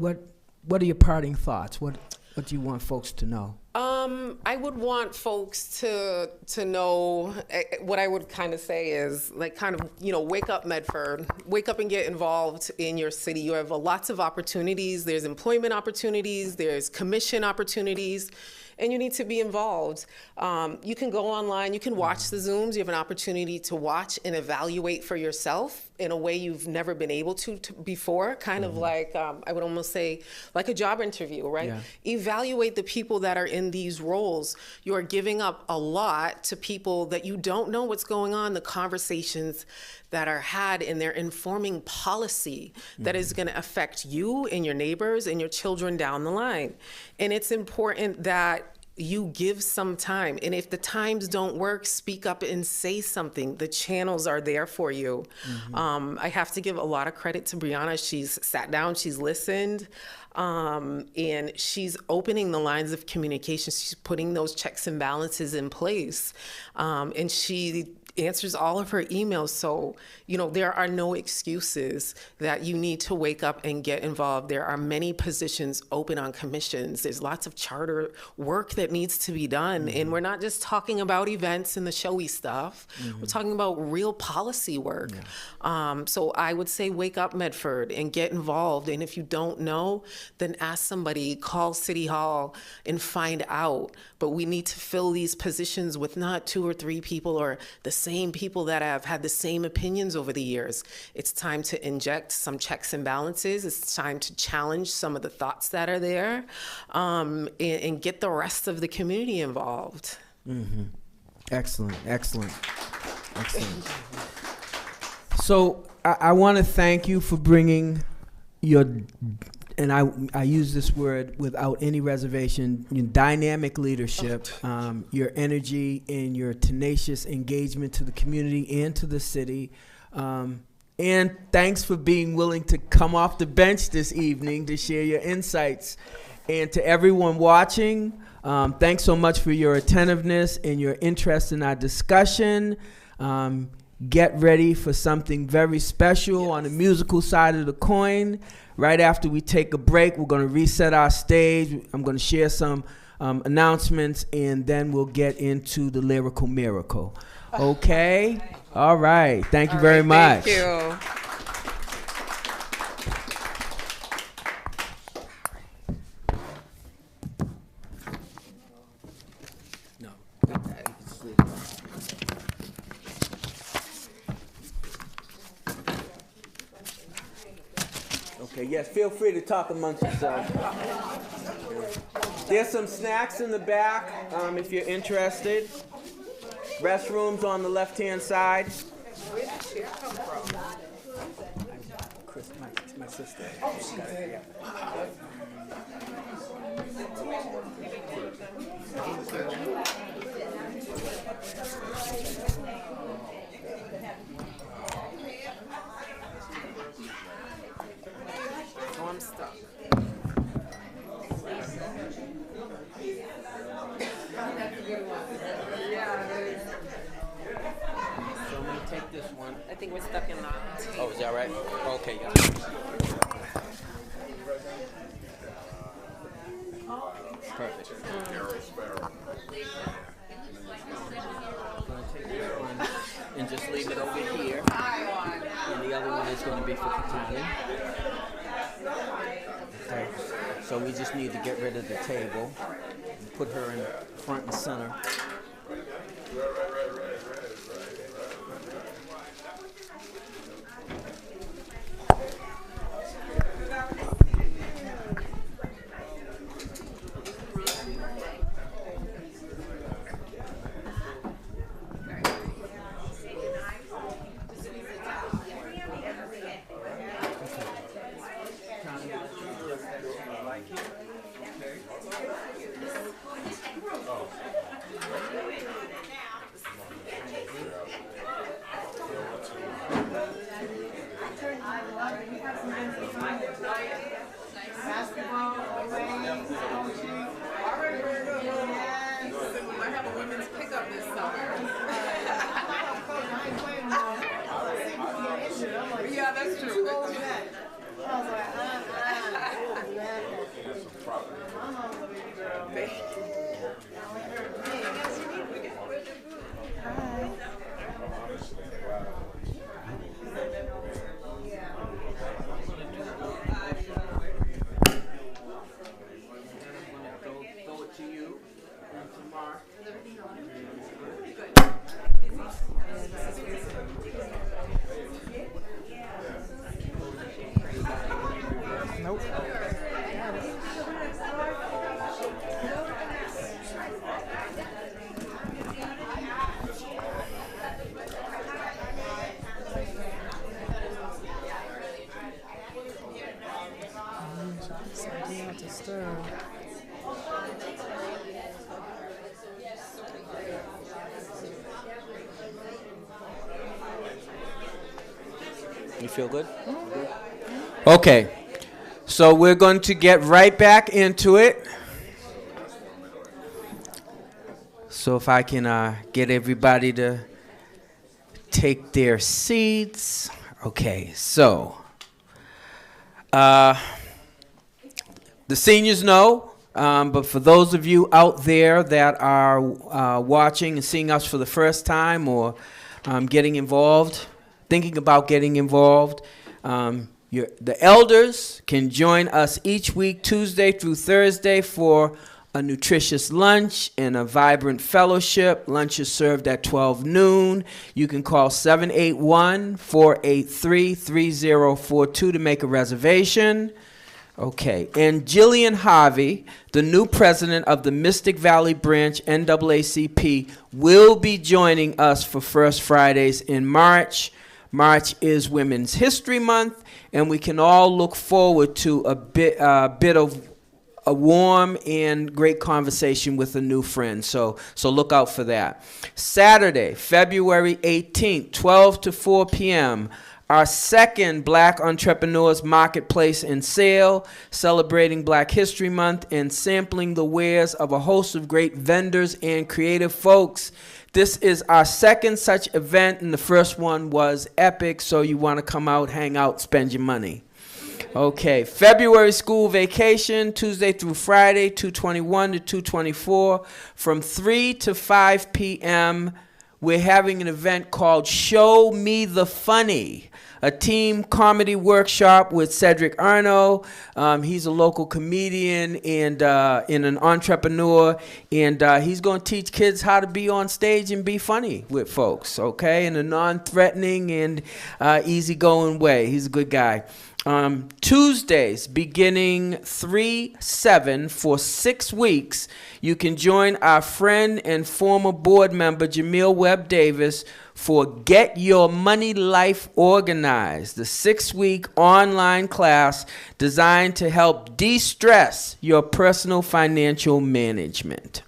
are your parting thoughts? What do you want folks to know? I would want folks to know, what I would kind of say is, like, kind of, you know, wake up, Medford. Wake up and get involved in your city. You have lots of opportunities. There's employment opportunities. There's commission opportunities. And you need to be involved. You can go online. You can watch the Zooms. You have an opportunity to watch and evaluate for yourself in a way you've never been able to before. Kind of like, I would almost say, like a job interview, right? Yeah. Evaluate the people that are in these roles. You are giving up a lot to people that you don't know what's going on, the conversations that are had, and they're informing policy that is going to affect you and your neighbors and your children down the line. And it's important that you give some time. And if the times don't work, speak up and say something. The channels are there for you. I have to give a lot of credit to Brianna. She's sat down, she's listened, and she's opening the lines of communication. She's putting those checks and balances in place. And she answers all of her emails. So, there are no excuses that you need to wake up and get involved. There are many positions open on commissions. There's lots of charter work that needs to be done. And we're not just talking about events and the showy stuff. We're talking about real policy work. So I would say wake up, Medford, and get involved. And if you don't know, then ask somebody, call City Hall and find out. But we need to fill these positions with not 2 or 3 people or the same people that have had the same opinions over the years. It's time to inject some checks and balances. It's time to challenge some of the thoughts that are there, and get the rest of the community involved. Excellent. So I want to thank you for bringing your, and I use this word without any reservation, your dynamic leadership, your energy and your tenacious engagement to the community and to the city. And thanks for being willing to come off the bench this evening to share your insights. And to everyone watching, thanks so much for your attentiveness and your interest in our discussion. Get ready for something very special on the musical side of the coin. Right after we take a break, we're going to reset our stage. I'm going to share some announcements, and then we'll get into the lyrical miracle. Okay? All right. Thank you very much. Thank you. Okay, yes, feel free to talk amongst yourselves. There's some snacks in the back if you're interested. Restrooms on the left-hand side. Where did the chair come from? Chris, my sister. Oh, she did. Oh, I'm stuck. That's a good one. Yeah, it is. So I'm going to take this one. I think we're stuck in the tape. Oh, is that right? Okay, yeah. Perfect. I'm going to take this one and just leave it over here. And the other one is going to be for Katani. Okay. So we just need to get rid of the table and put her in front and center. You feel good? Okay. So we're going to get right back into it. So if I can get everybody to take their seats. Okay, so the seniors know, but for those of you out there that are watching and seeing us for the first time or getting involved, thinking about getting involved, the elders can join us each week, Tuesday through Thursday, for a nutritious lunch and a vibrant fellowship. Lunch is served at 12 noon. You can call 781-483-3042 to make a reservation. Okay, and Jillian Harvey, the new president of the Mystic Valley Branch NAACP, will be joining us for First Fridays in March. March is Women's History Month, and we can all look forward to a bit of a warm and great conversation with a new friend. So look out for that. Saturday, February 18th, 12 to 4 p.m., our second Black Entrepreneurs Marketplace and Sale, celebrating Black History Month and sampling the wares of a host of great vendors and creative folks. This is our second such event, and the first one was epic, so you want to come out, hang out, spend your money. Okay, February school vacation, Tuesday through Friday, 221 to 224, from 3 to 5 p.m., we're having an event called Show Me the Funny, a team comedy workshop with Cedric Arno. He's a local comedian and an entrepreneur, and he's going to teach kids how to be on stage and be funny with folks, okay, in a non-threatening and easygoing way. He's a good guy. Tuesdays, beginning 3/7 for 6 weeks, you can join our friend and former board member Jamil Webb Davis for Get Your Money Life Organized, the 6-week online class designed to help de-stress your personal financial management.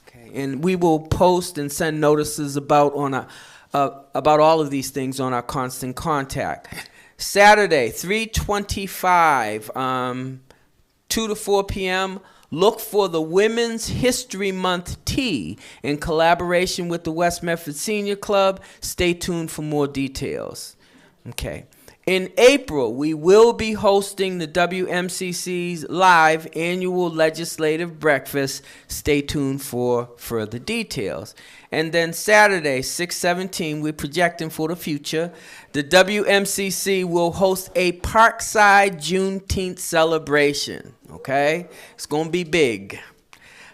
Okay, and we will post and send notices about all of these things on our Constant Contact. Saturday, 3:25, 2 to 4 p.m., look for the Women's History Month tea in collaboration with the West Medford Senior Club. Stay tuned for more details. Okay. In April, we will be hosting the WMCC's live annual legislative breakfast. Stay tuned for further details. And then Saturday, 6/17, we're projecting for the future. The WMCC will host a Parkside Juneteenth celebration, okay? It's going to be big.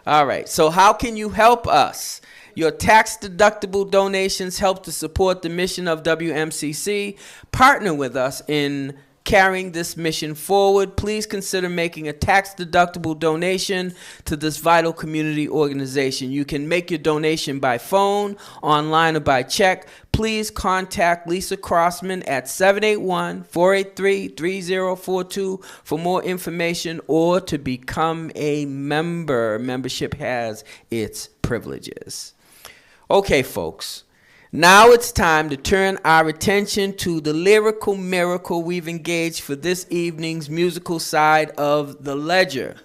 All right, so how can you help us? Your tax-deductible donations help to support the mission of WMCC. Partner with us in carrying this mission forward. Please consider making a tax-deductible donation to this vital community organization. You can make your donation by phone, online, or by check. Please contact Lisa Crossman at 781-483-3042 for more information or to become a member. Membership has its privileges. Okay, folks. Now it's time to turn our attention to the lyrical miracle we've engaged for this evening's musical side of the ledger.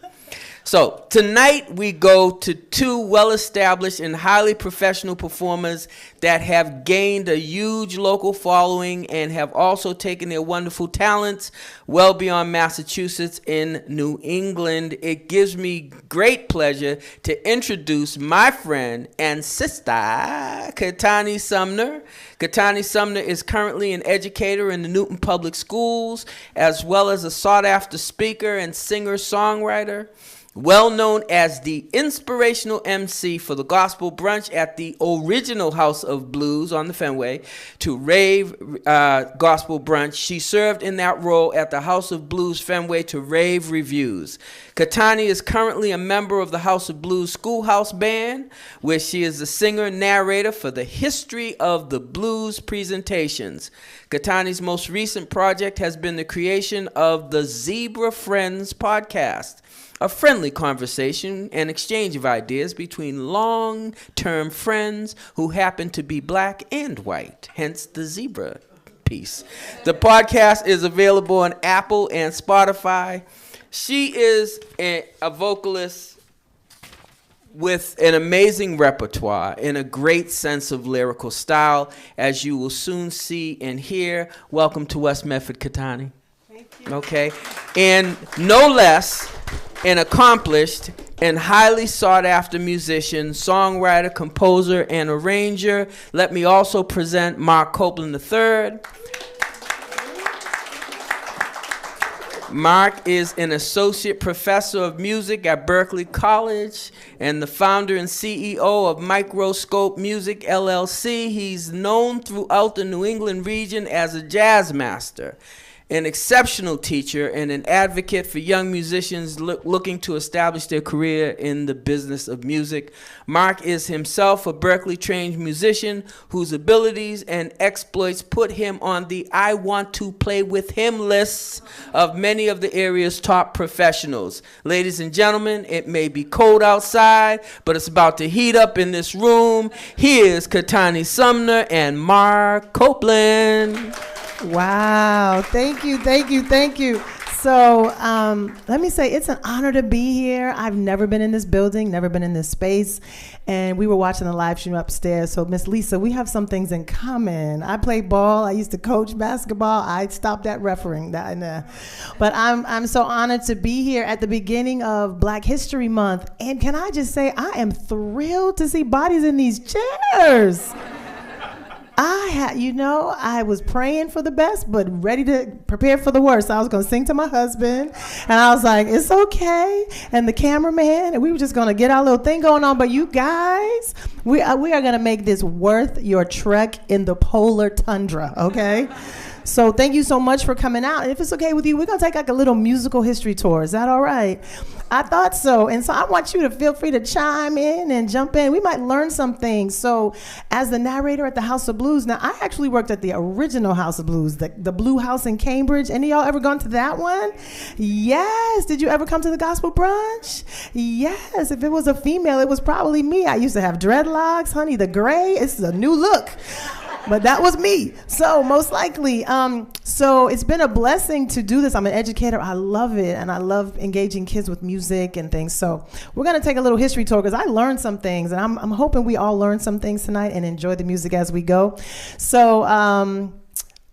So tonight we go to 2 well-established and highly professional performers that have gained a huge local following and have also taken their wonderful talents well beyond Massachusetts in New England. It gives me great pleasure to introduce my friend and sister, Katani Sumner. Katani Sumner is currently an educator in the Newton Public Schools, as well as a sought-after speaker and singer-songwriter. Well known as the inspirational MC for the gospel brunch at the original House of Blues on the Fenway to rave gospel brunch. She served in that role at the House of Blues Fenway to rave reviews. Katani is currently a member of the House of Blues Schoolhouse Band, where she is the singer-narrator for the History of the Blues presentations. Katani's most recent project has been the creation of the Zebra Friends podcast, a friendly conversation and exchange of ideas between long-term friends who happen to be black and white, hence the zebra Peace. The podcast is available on Apple and Spotify. She is a vocalist with an amazing repertoire and a great sense of lyrical style, as you will soon see and hear. Welcome to West Medford, Katani. Thank you. Okay. And no less an accomplished and highly sought-after musician, songwriter, composer, and arranger. Let me also present Marc Copeland III. Marc is an associate professor of music at Berklee College and the founder and CEO of Microscope Music, LLC. He's known throughout the New England region as a jazz master, an exceptional teacher, and an advocate for young musicians looking to establish their career in the business of music. Marc is himself a Berklee-trained musician whose abilities and exploits put him on the I want to play with him lists of many of the area's top professionals. Ladies and gentlemen, it may be cold outside, but it's about to heat up in this room. Here's Katani Sumner and Marc Copeland. Wow. Thank you, thank you, thank you. So let me say, it's an honor to be here. I've never been in this building, never been in this space. And we were watching the live stream upstairs. So Miss Lisa, we have some things in common. I played ball. I used to coach basketball. I stopped at refereeing. But I'm so honored to be here at the beginning of Black History Month. And can I just say, I am thrilled to see bodies in these chairs. I was praying for the best, but ready to prepare for the worst. I was going to sing to my husband, and I was like, it's okay. And the cameraman, and we were just going to get our little thing going on. But you guys, we are going to make this worth your trek in the polar tundra, okay? So thank you so much for coming out. And if it's okay with you, we're going to take like a little musical history tour. Is that all right? I thought so. And so I want you to feel free to chime in and jump in. We might learn some things. So as the narrator at the House of Blues, now I actually worked at the original House of Blues, the Blue House in Cambridge. Any of y'all ever gone to that one? Yes. Did you ever come to the gospel brunch? Yes. If it was a female, it was probably me. I used to have dreadlocks, honey, the gray. It's a new look. But that was me. So most likely. So it's been a blessing to do this. I'm an educator. I love it. And I love engaging kids with music and things. So we're going to take a little history tour because I learned some things. And I'm hoping we all learn some things tonight and enjoy the music as we go. So,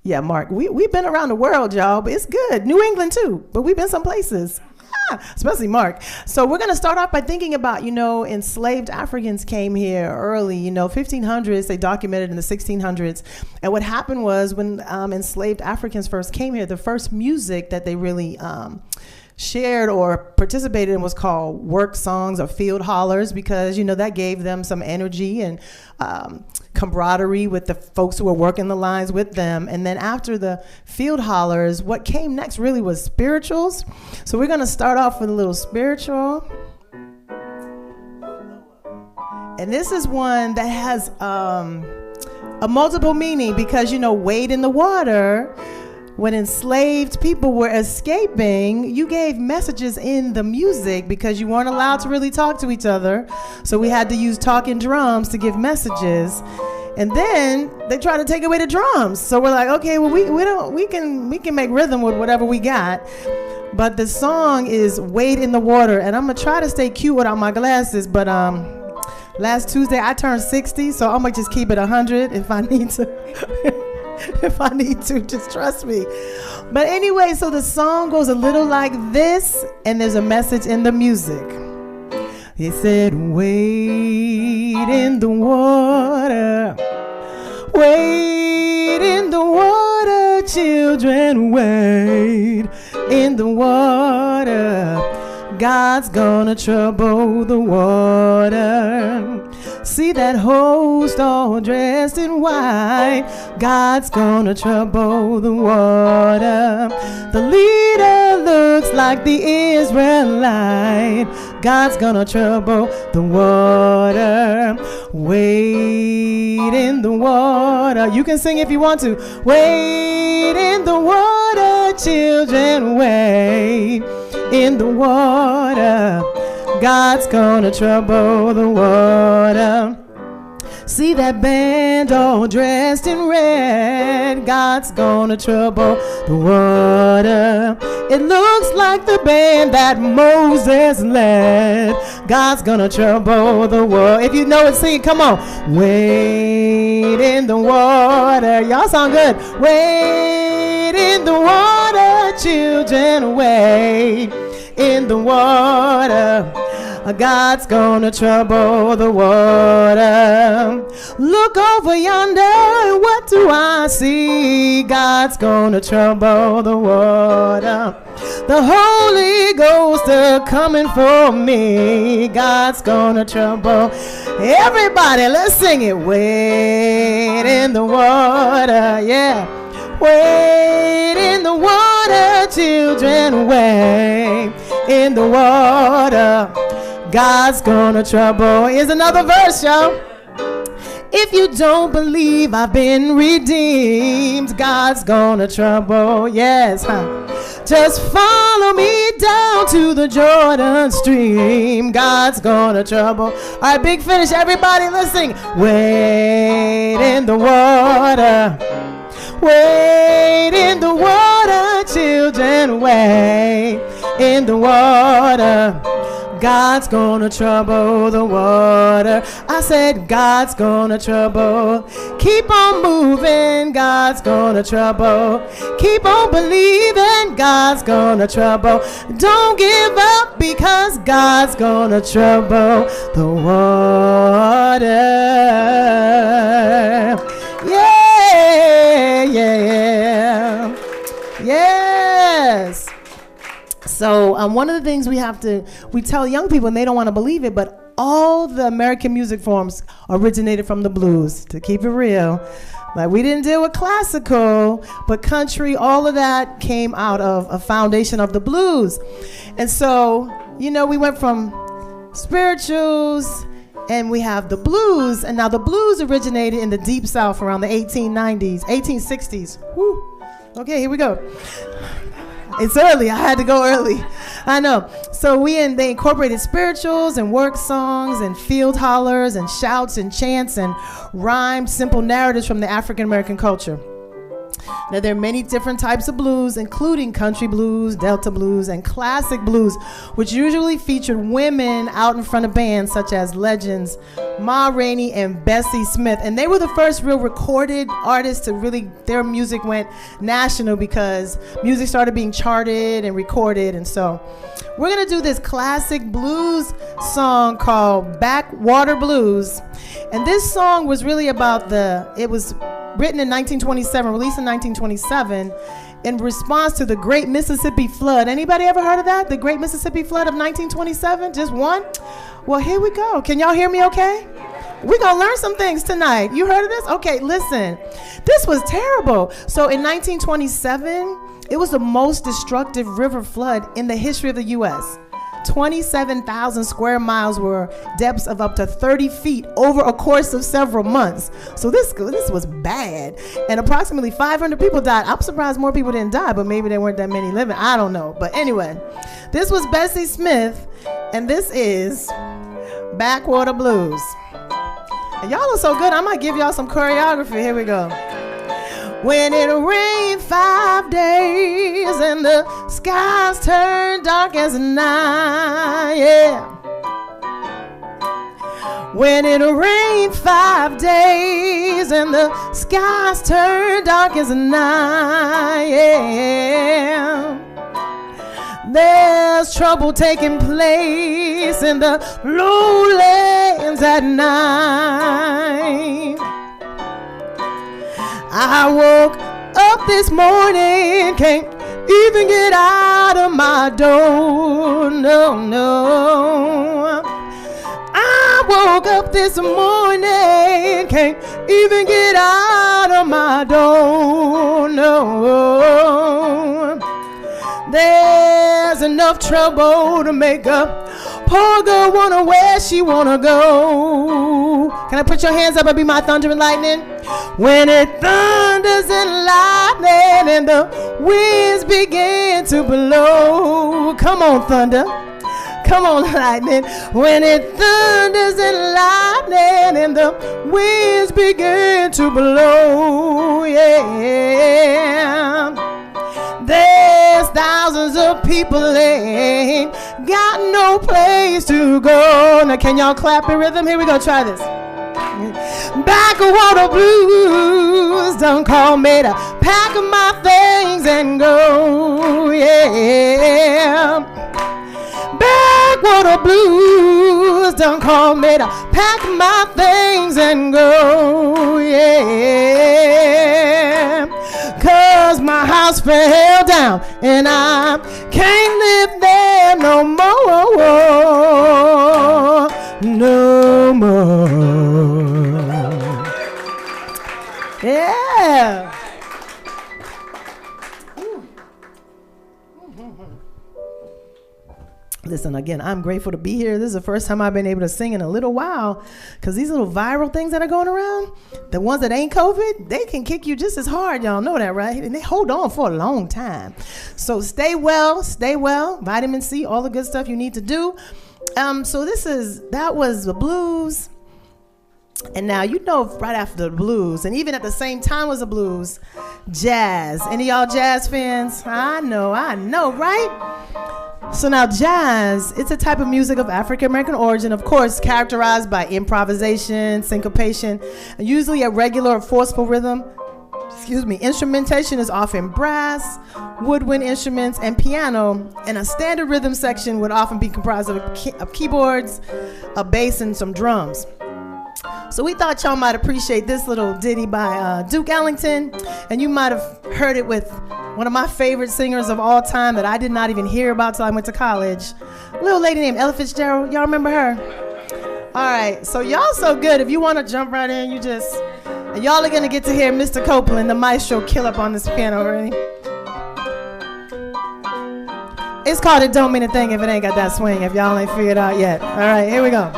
yeah, Marc, we've been around the world, y'all. But it's good. New England, too. But we've been some places. Especially Marc. So we're going to start off by thinking about, enslaved Africans came here early, 1500s, they documented in the 1600s. And what happened was when enslaved Africans first came here, the first music that they really shared or participated in was called work songs or field hollers because, that gave them some energy and camaraderie with the folks who were working the lines with them. And then after the field hollers, what came next really was spirituals. So we're going to start off with a little spiritual. And this is one that has a multiple meaning because, wade in the water. When enslaved people were escaping, you gave messages in the music because you weren't allowed to really talk to each other. So we had to use talking drums to give messages. And then they tried to take away the drums. So we're like, okay, well, we can make rhythm with whatever we got. But the song is Wade in the Water. And I'm going to try to stay cute without my glasses. But last Tuesday, I turned 60. So I'm going to just keep it 100 if I need to. If I need to, just trust me. But anyway, so the song goes a little like this, and there's a message in the music. He said, wade in the water, wade in the water, children, wade in the water. God's gonna trouble the water. See that host all dressed in white. God's gonna trouble the water. The leader looks like the Israelite. God's gonna trouble the water. Wade in the water. You can sing if you want to. Wade in the water, children, wade in the water. God's gonna trouble the water. See that band all dressed in red. God's gonna trouble the water. It looks like the band that Moses led. God's gonna trouble the water. If you know it, sing it. Come on. Wade in the water. Y'all sound good. Wade in the water, children. Wade in the water. God's gonna trouble the water. Look over yonder, what do I see? God's gonna trouble the water. The Holy Ghost are coming for me. God's gonna trouble. Everybody, let's sing it. Wade in the water, yeah. Wade in the water, children, wade in the water. God's gonna trouble. Here's another verse, y'all. If you don't believe I've been redeemed, God's gonna trouble. Yes, just follow me down to the Jordan stream. God's gonna trouble. All right, big finish. Everybody, let's sing. Wade in the water. Wade in the water, children, wade in the water. God's gonna trouble the water. I said God's gonna trouble. Keep on moving, God's gonna trouble. Keep on believing, God's gonna trouble. Don't give up because God's gonna trouble the water. Yeah, yeah, yes. So one of the things we tell young people, and they don't want to believe it, but all the American music forms originated from the blues, to keep it real. Like, we didn't deal with classical, but country, all of that came out of a foundation of the blues. And so, we went from spirituals, and we have the blues, and now the blues originated in the Deep South around the 1890s, 1860s. Woo. Okay, here we go. It's early. I had to go early. I know. So they incorporated spirituals and work songs and field hollers and shouts and chants and rhymed simple narratives from the African American culture. Now, there are many different types of blues, including country blues, Delta blues, and classic blues, which usually featured women out in front of bands such as legends Ma Rainey and Bessie Smith. And they were the first real recorded artists to really, their music went national because music started being charted and recorded. And so we're going to do this classic blues song called Backwater Blues. And this song was really about it was written in 1927, released in 1927, in response to the Great Mississippi Flood. Anybody ever heard of that? The Great Mississippi Flood of 1927? Just one? Well, here we go. Can y'all hear me okay? We're going to learn some things tonight. You heard of this? Okay, listen. This was terrible. So in 1927, it was the most destructive river flood in the history of the U.S. 27,000 square miles were depths of up to 30 feet over a course of several months. So this was bad. And approximately 500 people died. I'm surprised more people didn't die, but maybe there weren't that many living. I don't know. But anyway, this was Bessie Smith, and this is Backwater Blues. And y'all are so good, I might give y'all some choreography. Here we go. When it rained 5 days and the skies turned dark as night, yeah. When it rained 5 days and the skies turned dark as night, yeah. There's trouble taking place in the lowlands at night. I woke up this morning, can't even get out of my door, no. I woke up this morning, can't even get out of my door, no. There's enough trouble to make a poor girl wanna where she wanna go. Can I put your hands up and be my thunder and lightning? When it thunders and lightning and the winds begin to blow. Come on, thunder. Come on, lightning. When it thunders and lightning and the winds begin to blow, yeah. There's thousands of people ain't got no place to go. Now, can y'all clap in rhythm? Here we go, try this. Backwater blues don't call me to pack up my things and go, yeah. Backwater blues don't call me to pack my things and go, yeah. 'Cause my house fell down and I can't live there no more, no more. Yeah. Listen, again, I'm grateful to be here. This is the first time I've been able to sing in a little while, because these little viral things that are going around, the ones that ain't COVID, they can kick you just as hard. Y'all know that, right? And they hold on for a long time. So stay well, vitamin C, all the good stuff you need to do. So that was the blues. And now, you know, right after the blues, and even at the same time was the blues, jazz. Any of y'all jazz fans? I know, right? So now jazz, it's a type of music of African-American origin, of course, characterized by improvisation, syncopation, and usually a regular or forceful rhythm. Instrumentation is often brass, woodwind instruments, and piano, and a standard rhythm section would often be comprised of keyboards, a bass, and some drums. So we thought y'all might appreciate this little ditty by Duke Ellington, and you might have heard it with one of my favorite singers of all time that I did not even hear about till I went to college. A little lady named Ella Fitzgerald. Y'all remember her? All right, so y'all so good. If you want to jump right in, and y'all are going to get to hear Mr. Copeland, the maestro, kill up on this piano already. It's called It Don't Mean a Thing If It Ain't Got That Swing, if y'all ain't figured it out yet. All right, here we go.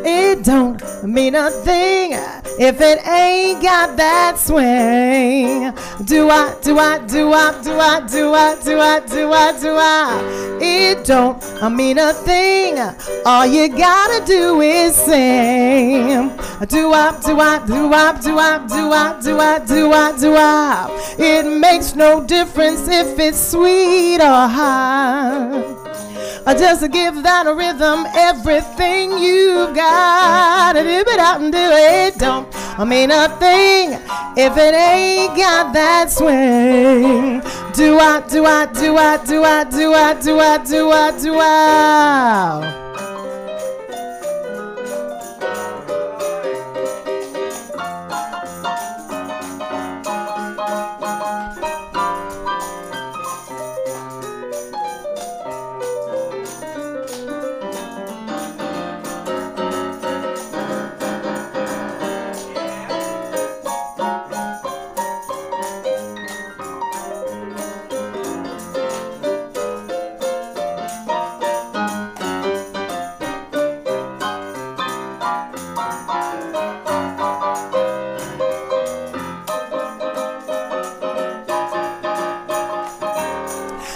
It don't mean a thing if it ain't got that swing. It don't mean a thing. All you gotta do is sing. It makes no difference if it's sweet or hot. Just to give that a rhythm everything you've got. Dip it out and do it. Don't mean a thing if it ain't got that swing.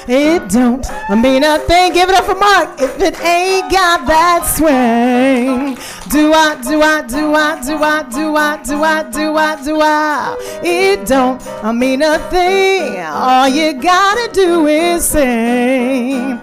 It don't mean a thing. Give it up for Marc. If it ain't got that swing. It don't mean a thing. All you gotta do is sing.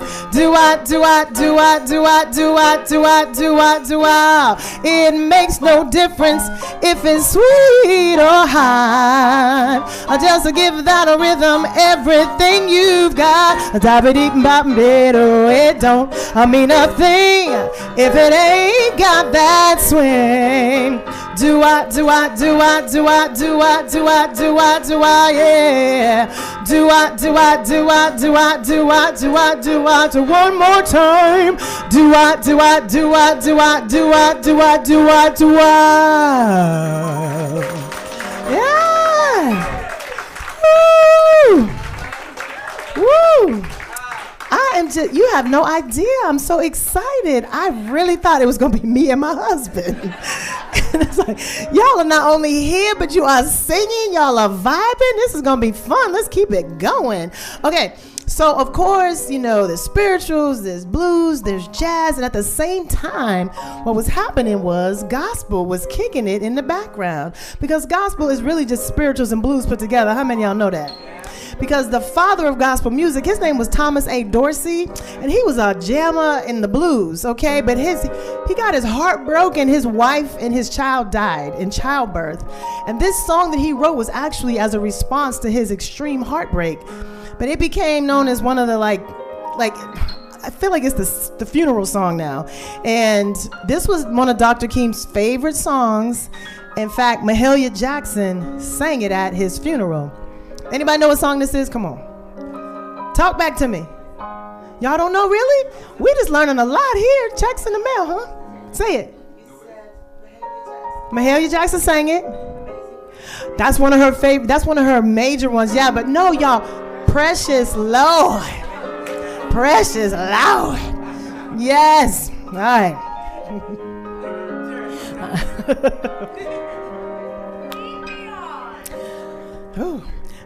It makes no difference if it's sweet or hot. Just to give that a rhythm everything you've got. It don't mean a thing if it ain't got that swing. Yeah. One more time. Yeah. Woo. Woo. You have no idea. I'm so excited. I really thought it was going to be me and my husband. And it's like, y'all are not only here, but you are singing. Y'all are vibing. This is going to be fun. Let's keep it going. Okay. So, of course, you know, there's spirituals, there's blues, there's jazz, and at the same time, what was happening was gospel was kicking it in the background, because gospel is really just spirituals and blues put together. How many of y'all know that? Because the father of gospel music, his name was Thomas A. Dorsey, and he was a jammer in the blues, okay? But he got his heart broken. His wife and his child died in childbirth. And this song that he wrote was actually as a response to his extreme heartbreak. But it became known as one of the like I feel like it's the funeral song now. And this was one of Dr. King's favorite songs. In fact, Mahalia Jackson sang it at his funeral. Anybody know what song this is? Come on. Talk back to me. Y'all don't know, really? We just learning a lot here. Checks in the mail, huh? Say it. Mahalia Jackson sang it. That's one of her favorite. That's one of her major ones. Yeah, but no, y'all. Precious Lord. Precious Lord. Yes. All right. Ooh.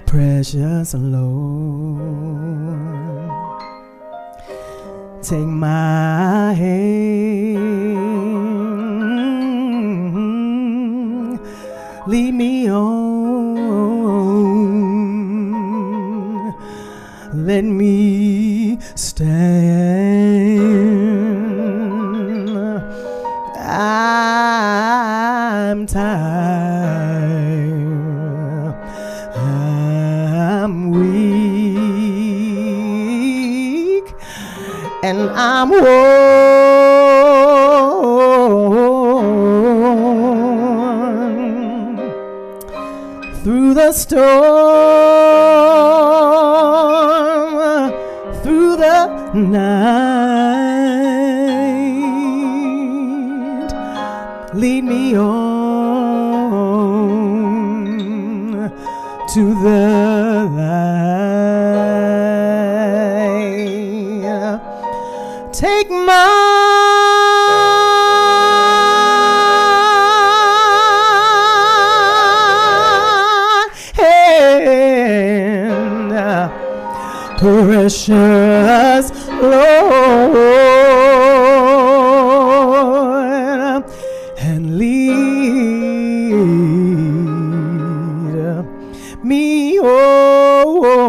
Precious Lord, take my hand, lead me on, let me stand. I'm tired, I'm weak, and I'm worn through the storm, through the night. Lead me on to the light. Take my hand, precious Lord, and lead me home.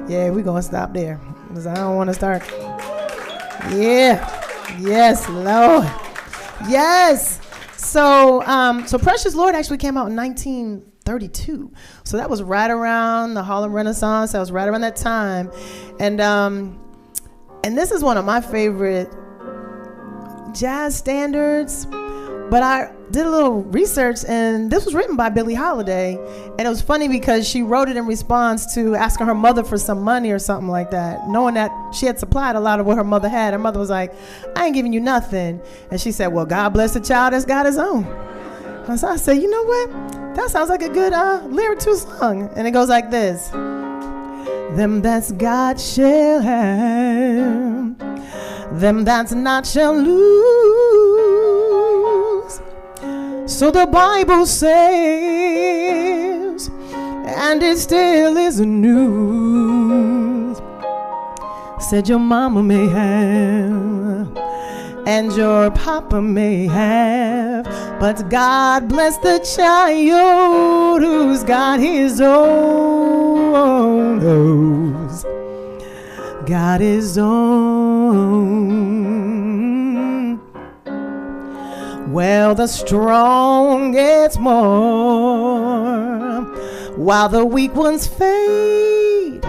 Yeah, we're gonna stop there because I don't want to start. Yeah, yes, Lord, yes. So Precious Lord actually came out in 1932. So that was right around the Harlem Renaissance. That was right around that time, and this is one of my favorite jazz standards. But I did a little research, and this was written by Billie Holiday, and it was funny because she wrote it in response to asking her mother for some money or something like that, knowing that she had supplied a lot of what her mother had. Her mother was like, I ain't giving you nothing. And she said, well, God bless the child that's got his own. And so I said, you know what? That sounds like a good lyric to a song. And it goes like this. Them that's God shall have, them that's not shall lose. So the Bible says, and it still is news. Said your mama may have, and your papa may have, but God bless the child who's got his own, who's got his own. Well, the strong gets more, while the weak ones fade.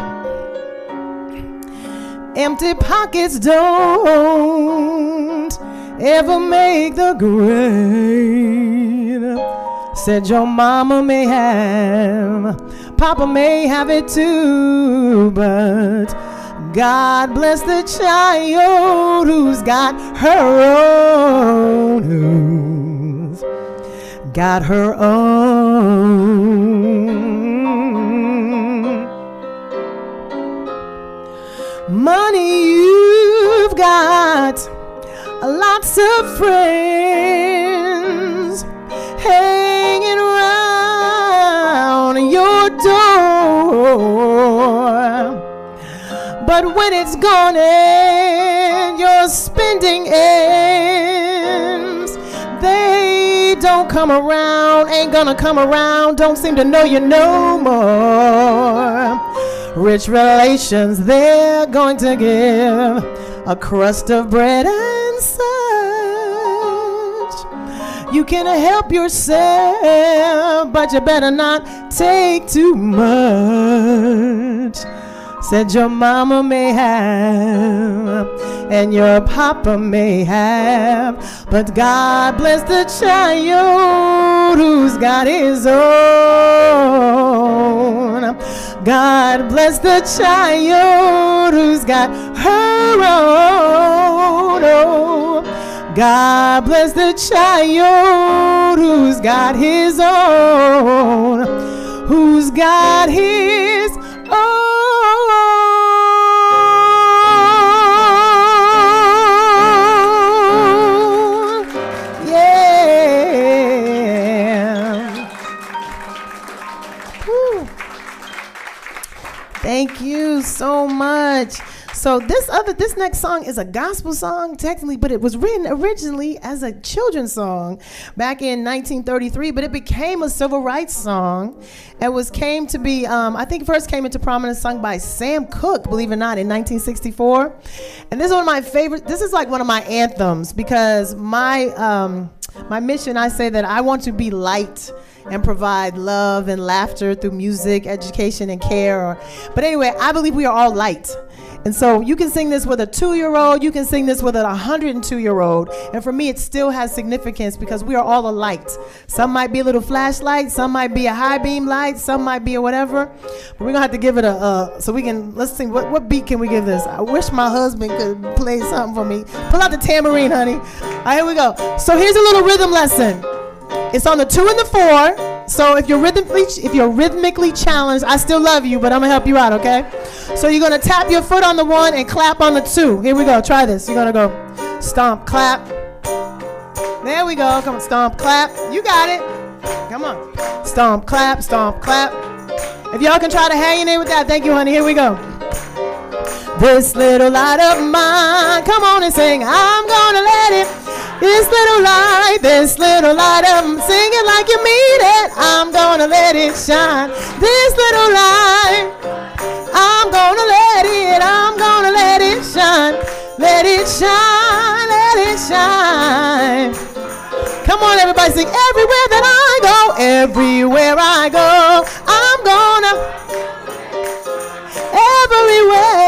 Empty pockets don't ever make the grade. Said your mama may have, papa may have it too, but God bless the child who's got her own, who's got her own. Money you've got, lots of friends hanging around. But when it's gone and your spending ends, they don't come around, ain't gonna come around, don't seem to know you no more. Rich relations, they're going to give a crust of bread and such. You can help yourself, but you better not take too much. Said your mama may have, and your papa may have, but God bless the child who's got his own. God bless the child who's got her own. Oh, God bless the child who's got his own, who's got his own. Thank you so much. So this next song is a gospel song technically, but it was written originally as a children's song back in 1933, but it became a civil rights song. It came to be, I think first came into prominence, sung by Sam Cooke, believe it or not, in 1964. And this is one of my favorite, this is like one of my anthems, because my mission, I say that I want to be light and provide love and laughter through music, education, and care. But anyway, I believe we are all light. And so you can sing this with a 2-year-old, you can sing this with a 102-year-old. And for me, it still has significance because we are all a light. Some might be a little flashlight, some might be a high beam light, some might be a whatever. But we're gonna have to give it so we can, let's sing, what beat can we give this? I wish my husband could play something for me. Pull out the tambourine, honey. All right, here we go. So here's a little rhythm lesson. It's on the 2 and the 4. So if you're rhythmically challenged, I still love you, but I'm gonna help you out, okay? So you're gonna tap your foot on the 1 and clap on the 2. Here we go. Try this. You're gonna go stomp, clap. There we go. Come on, stomp, clap. You got it. Come on. Stomp, clap, stomp, clap. If y'all can try to hang in there with that, thank you, honey. Here we go. This little light of mine, come on and sing. I'm gonna let it. This little light of sing it like you mean it. I'm gonna let it shine. This little light, I'm gonna let it shine. Let it shine, let it shine. Come on, everybody, sing. Everywhere that I go, everywhere I go, I'm gonna. Everywhere.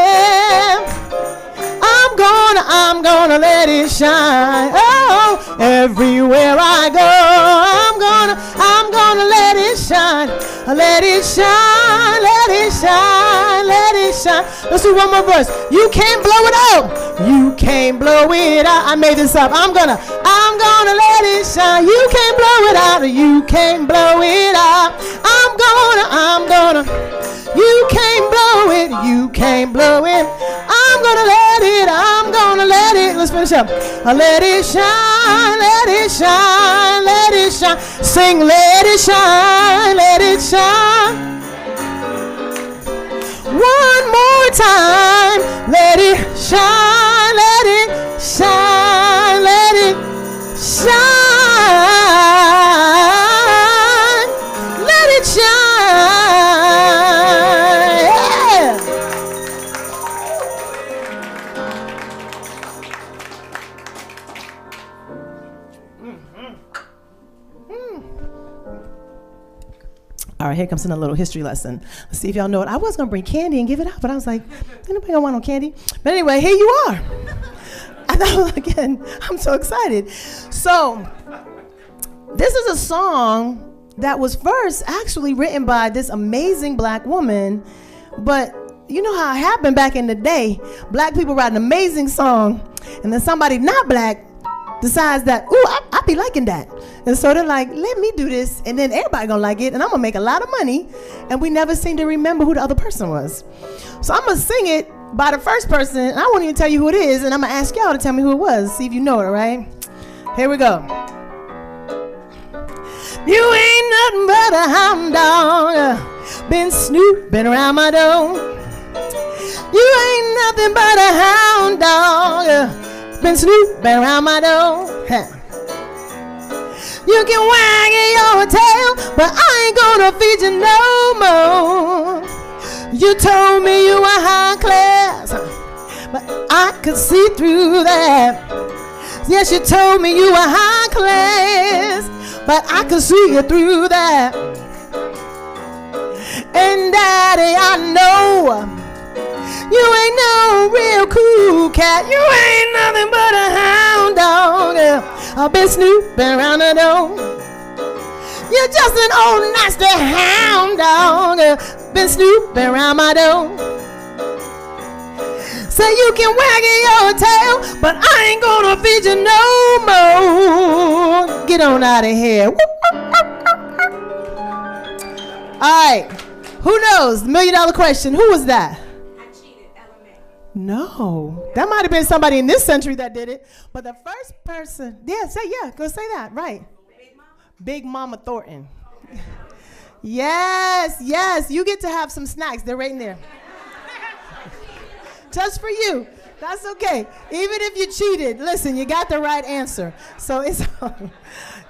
I'm gonna let it shine. Oh, everywhere I go, I'm gonna let it shine. Let it shine, let it shine, let it shine. Let's do one more verse. You can't blow it out. You can't blow it out. I made this up. I'm gonna let it shine. You can't blow it out. You can't blow it out. I'm gonna. You can't blow it. You can't blow it. I'm gonna let it. Let's finish up. Let it shine, let it shine, let it shine. Sing, let it shine, let it shine. One more time. Let it shine, let it shine, let it shine. Let it shine. All right, here comes another little history lesson. Let's see if y'all know it. I was going to bring candy and give it out, but I was like, anybody going to want no candy? But anyway, here you are. I thought, again, I'm so excited. So this is a song that was first actually written by this amazing black woman, but you know how it happened back in the day. Black people write an amazing song, and then somebody not black decides that, ooh, I be liking that. And so they're like, let me do this, and then everybody gonna like it, and I'm gonna make a lot of money, and we never seem to remember who the other person was. So I'm gonna sing it by the first person, and I won't even tell you who it is, and I'm gonna ask y'all to tell me who it was, see if you know it, all right? Here we go. You ain't nothing but a hound dog, been snooping around my door. You ain't nothing but a hound dog, been snooping around my door. You can wag your tail, but I ain't gonna feed you no more. You told me you were high class, but I could see through that. Yes, you told me you were high class, but I could see you through that. And Daddy, I know you ain't no real cool cat. You ain't nothing but a hound dog. I've been snooping around the door. You're just an old nasty hound dog. Been snooping around my door. Say you can wag your tail, but I ain't gonna feed you no more. Get on out of here. All right. Who knows? $1 million question. Who was that? I cheated, LMA. No. That might have been somebody in this century that did it. But the first person, go say that. Right. Big Mama Thornton. Yes. You get to have some snacks. They're right in there. Just for you. That's okay. Even if you cheated, listen, you got the right answer. So it's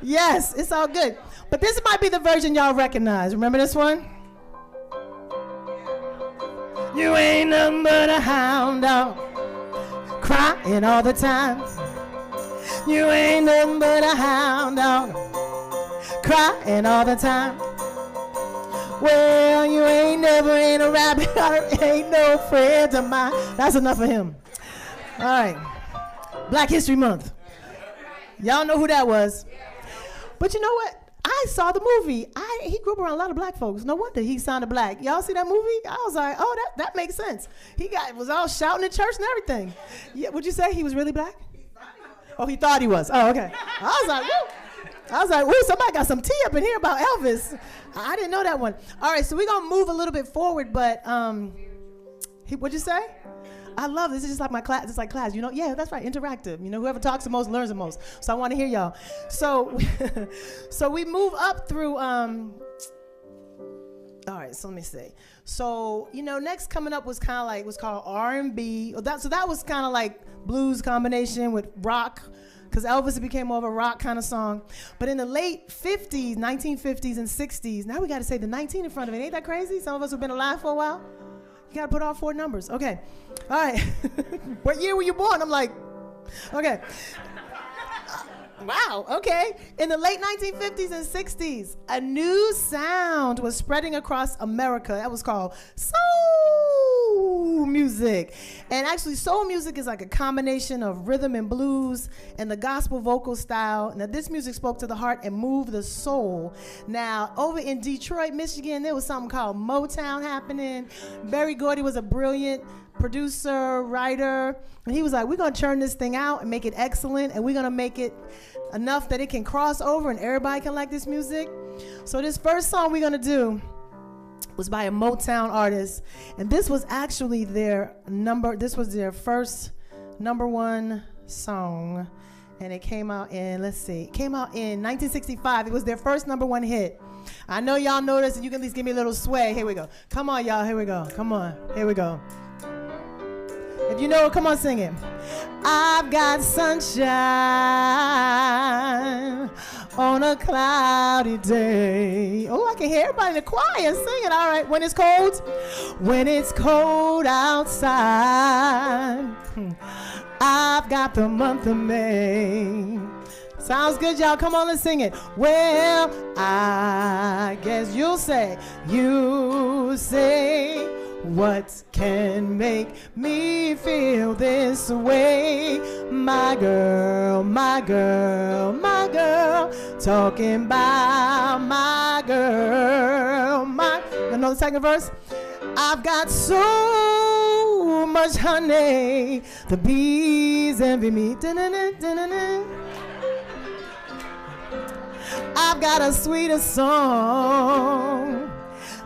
it's all good. But this might be the version y'all recognize. Remember this one? You ain't nothing but a hound dog, crying all the time. You ain't nothing but a hound dog, crying all the time. Well, you ain't never in a rabbit, ain't no friend of mine. That's enough of him. All right. Black History Month. Y'all know who that was. But you know what? I saw the movie. He grew up around a lot of black folks. No wonder he sounded black. Y'all see that movie? I was like, oh, that makes sense. He was all shouting in church and everything. Yeah, would you say he was really black? Oh, he thought he was. Oh, okay. I was like, woo, somebody got some tea up in here about Elvis. I didn't know that one. All right, so we're going to move a little bit forward, but what'd you say? I love this. It's just like my class. It's like class. You know, yeah, that's right. Interactive. You know, whoever talks the most learns the most. So I want to hear y'all. So, so we move up through. All right. So let me see. So next coming up was called R&B. So that was kind of like blues combination with rock, because Elvis became more of a rock kind of song. But in the late 50s, 1950s and 60s, now we got to say the 19 in front of it. Ain't that crazy? Some of us have been alive for a while. You got to put all 4 numbers. Okay. All right. What year were you born? I'm like, okay. Wow. Okay. In the late 1950s and 60s, a new sound was spreading across America. That was called soul music. And actually, soul music is like a combination of rhythm and blues and the gospel vocal style. Now, this music spoke to the heart and moved the soul. Now, over in Detroit, Michigan, there was something called Motown happening. Berry Gordy was a brilliant producer, writer, and he was like, we're going to churn this thing out and make it excellent, and we're going to make it enough that it can cross over and everybody can like this music. So this first song we're going to do was by a Motown artist, and this was actually their first #1 song, and it came out in 1965. It was their first #1 hit. I know y'all know this, and you can at least give me a little sway. Here we go. Come on, y'all. Here we go. Come on. Here we go. If you know it, come on, sing it. I've got sunshine on a cloudy day. Oh, I can hear everybody in the choir singing. All right, when it's cold outside, I've got the month of May. Sounds good, y'all. Come on, let's sing it. Well, I guess you say, what can make me feel this way? My girl, my girl, my girl, talking about my girl, you know the second verse? I've got so much honey, the bees envy me. Da-na-na, I've got a sweeter song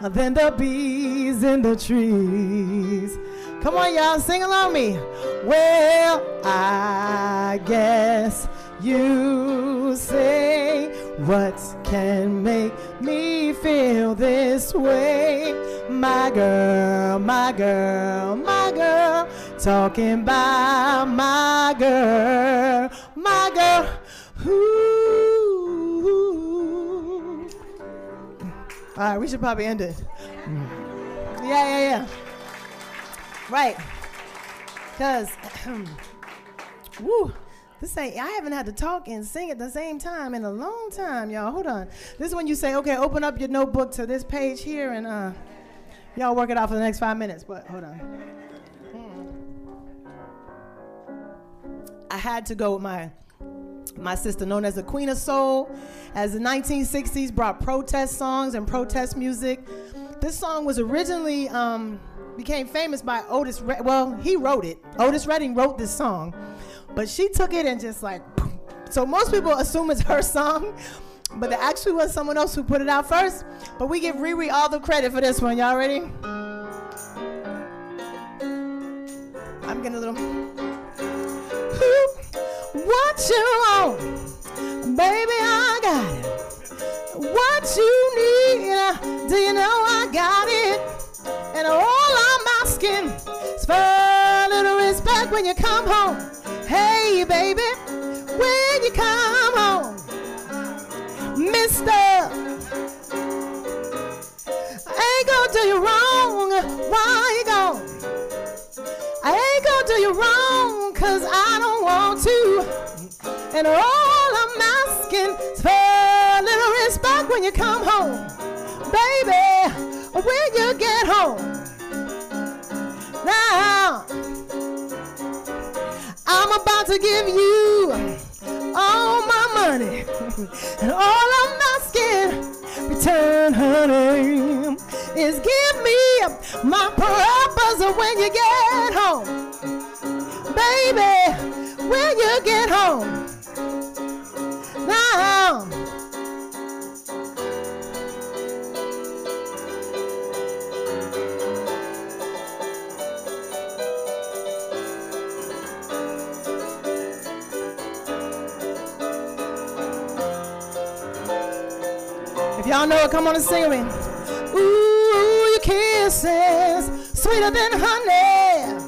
than the bees in the trees. Come on, y'all, sing along with me. Well, I guess you say, What can make me feel this way? My girl, my girl, my girl. Talking about my girl, my girl. Ooh. All right, we should probably end it. Yeah. Right. Because, woo. I haven't had to talk and sing at the same time in a long time, y'all. Hold on. This is when you say, okay, open up your notebook to this page here, and y'all work it out for the next 5 minutes. But hold on. I had to go with my sister, known as the Queen of Soul, as the 1960s brought protest songs and protest music. This song was originally became famous by Otis. He wrote it. Otis Redding wrote this song. But she took it and just like, so most people assume it's her song, but it actually was someone else who put it out first. But we give Riri all the credit for this one. Y'all ready? I'm getting a little. What you want? Baby, I got it. What you need? Do you know I got it? And all I'm asking is for a little respect when you come home. Hey, baby, when you come home, mister, I ain't gonna do you wrong. Why you gone? I ain't gonna do you wrong, 'cause I don't want to. And all I'm asking is for a little respect when you come home. Baby, when you get home. Now, I'm about to give you all my money, and all I'm asking, return, honey, is give me my purpose when you get home. Baby, when you get home. Now, if y'all know it, come on and sing with me. Ooh, your kisses sweeter than honey.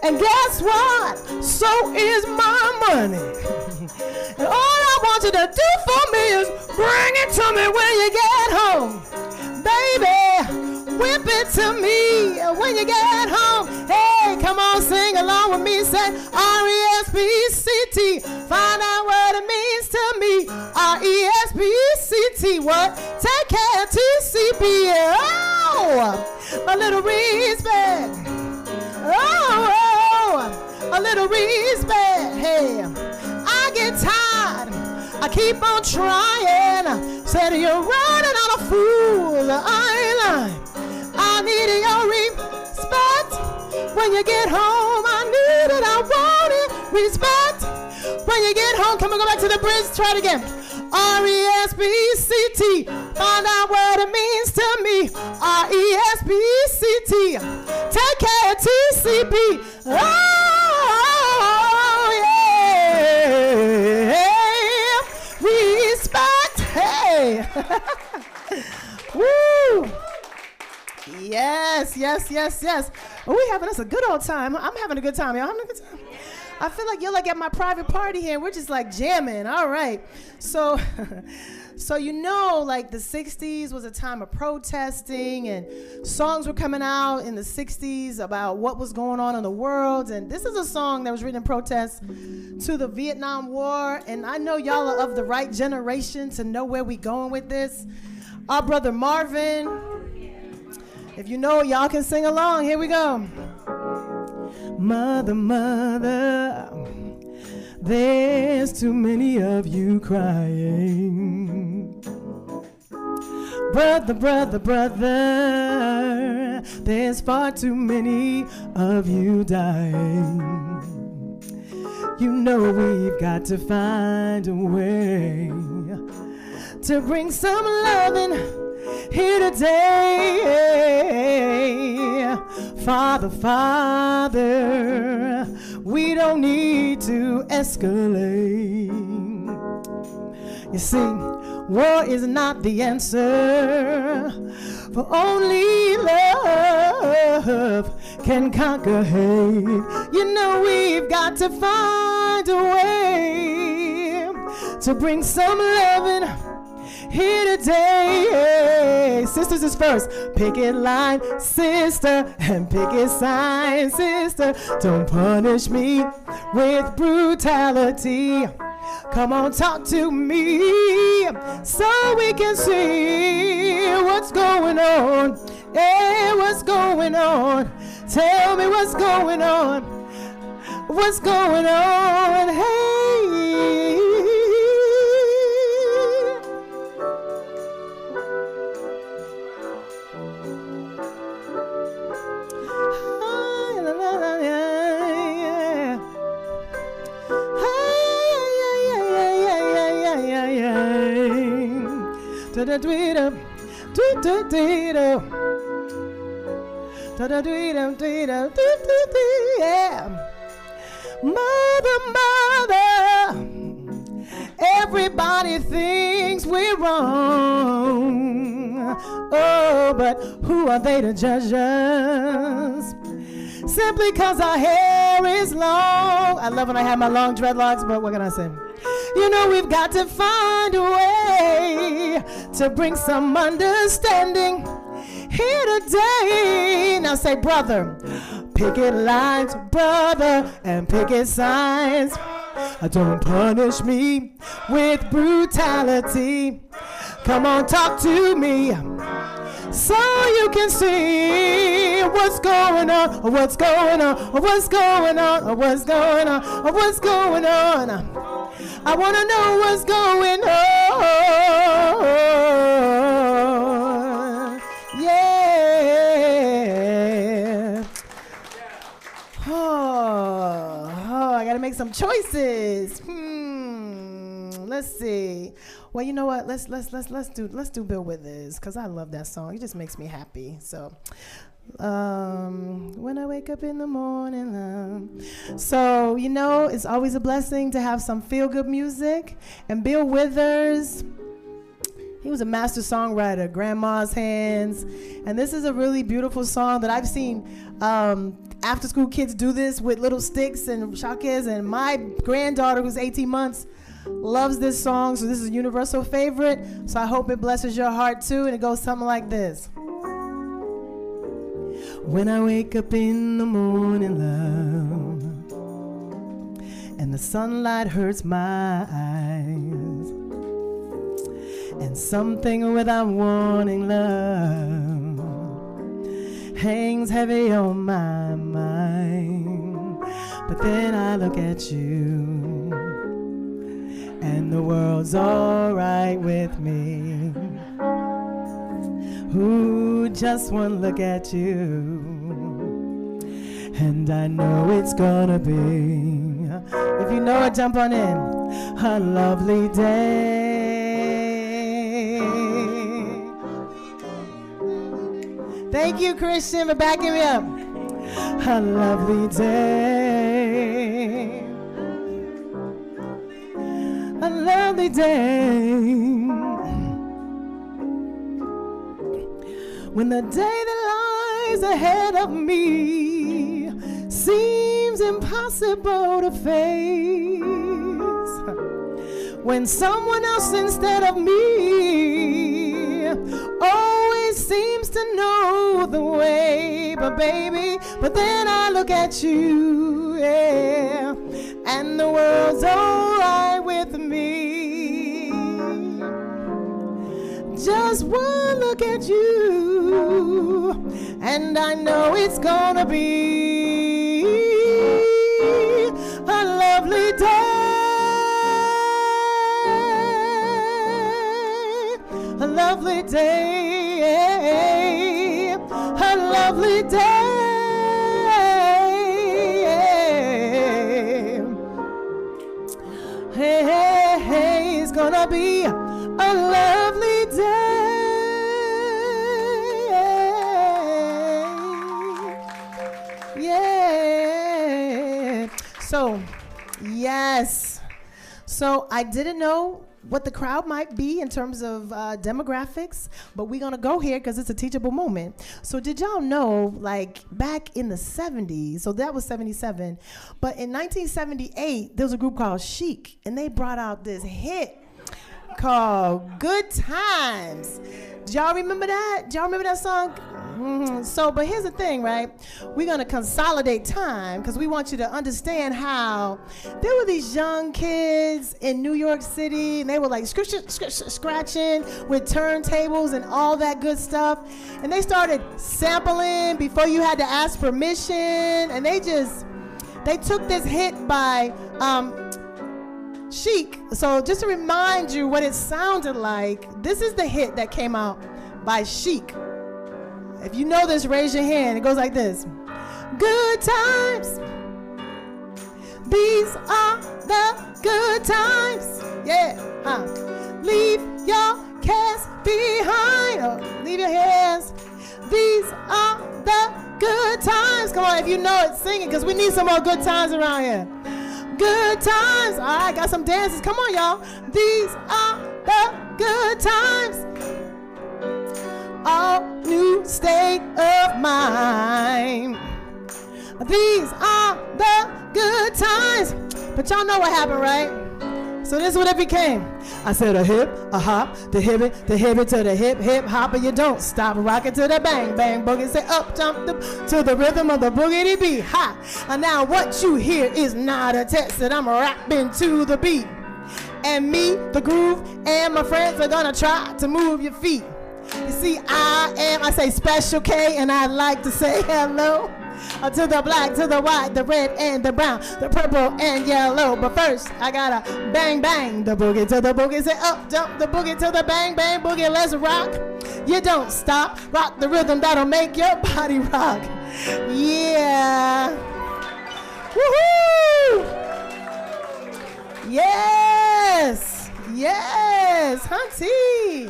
And guess what? So is my money. And all I want you to do for me is bring it to me when you get home. Baby, whip it to me when you get home. Hey, come on, sing along with me. Say R-E-S-P-C-T. Find out what it means to me. R-E-S-P-C-T. What? Take care, T-C-B. Oh, a little respect. Oh, a little respect. Hey, I get tired. I keep on trying. Said you're running out of fools. I ain't lying. I need your respect when you get home. I need it. I want it. Respect when you get home. Come on, go back to the bridge. Try it again. R-E-S-P-C-T. Find out what it means to me. R-E-S-P-C-T. Take care, T-C-B. Oh, yeah. Respect. Hey. Woo. Yes. Oh, we having us a good old time. I'm having a good time. Y'all having a good time? I feel like you're like at my private party here. We're just like jamming. All right. So you know, like the 60s was a time of protesting, and songs were coming out in the 60s about what was going on in the world. And this is a song that was written in protest to the Vietnam War. And I know y'all are of the right generation to know where we going with this. Our brother Marvin. If you know, y'all can sing along. Here we go. Mother, mother, there's too many of you crying. Brother, brother, brother, there's far too many of you dying. You know we've got to find a way to bring some loving here today. Father, Father, we don't need to escalate. You see, war is not the answer, for only love can conquer hate. You know we've got to find a way to bring some loving here today. Sisters is first. Picket line, sister, and picket sign, sister. Don't punish me with brutality. Come on, talk to me so we can see what's going on. Hey, what's going on? Tell me what's going on. What's going on? Hey. Mother, everybody thinks we're wrong. Oh, but who are they to judge us? Simply because our hair is long. I love when I have my long dreadlocks, but what can I say? You know we've got to find a way to bring some understanding here today. Now say, brother, picket lines, brother, and picket signs. Don't punish me with brutality. Come on, talk to me so you can see what's going on, what's going on, what's going on, what's going on, what's going on. I want to know what's going on. Yeah. Oh, I got to make some choices. Let's see. Well, you know what? Let's do Bill Withers, because I love that song. It just makes me happy. So when I wake up in the morning, so you know it's always a blessing to have some feel-good music. And Bill Withers, he was a master songwriter, Grandma's Hands, and this is a really beautiful song that I've seen after-school kids do this with little sticks and shakes, and my granddaughter, who's 18 months, loves this song, so this is a universal favorite. So I hope it blesses your heart too, and it goes something like this. When I wake up in the morning, love, and the sunlight hurts my eyes, and something without warning, love, hangs heavy on my mind. But then I look at you, and the world's all right with me. Ooh, just one look at you, and I know it's gonna be, if you know it, jump on in, a lovely day. Thank you, Christian, for backing me up. A lovely day. A lovely day. When the day that lies ahead of me seems impossible to face, when someone else instead of me always seems to know the way, but then I look at you, yeah, and the world's all right with me. Just one look at you, and I know it's gonna be a lovely day, a lovely day, a lovely day. Hey, hey, hey, it's gonna be a lovely day. Yeah. So, yes. So I didn't know what the crowd might be in terms of demographics, but we're gonna go here because it's a teachable moment. So did y'all know, like back in the 70s, so that was 77, but in 1978, there was a group called Chic, and they brought out this hit called Good Times. Do y'all remember that? Do y'all remember that song? So, but here's the thing, right? We're going to consolidate time because we want you to understand how there were these young kids in New York City, and they were like scratching with turntables and all that good stuff. And they started sampling before you had to ask permission. And they took this hit by Chic. So just to remind you what it sounded like, this is the hit that came out by Chic. If you know this, raise your hand. It goes like this. Good times. These are the good times. Yeah. Leave your cares behind. Oh, leave your hands. These are the good times. Come on, if you know it, sing it, because we need some more good times around here. Good times. All right, got some dances. Come on, y'all. These are the good times. All new state of mind. These are the good times. But y'all know what happened, right? So this is what it became. I said a hip, a hop, the hip it to the hip, hip hop, and you don't stop. Rock it to the bang, bang, boogie. Say up, jump to the rhythm of the boogity beat. Ha! And now what you hear is not a test that I'm rapping to the beat. And me, the groove, and my friends are gonna try to move your feet. You see, I say Special K, and I'd like to say hello to the black, to the white, the red, and the brown, the purple, and yellow. But first, I gotta bang, bang, the boogie to the boogie. Say up, jump the boogie to the bang, bang, boogie. Let's rock. You don't stop. Rock the rhythm that'll make your body rock. Yeah. Woohoo! Yes. Yes, Hunty.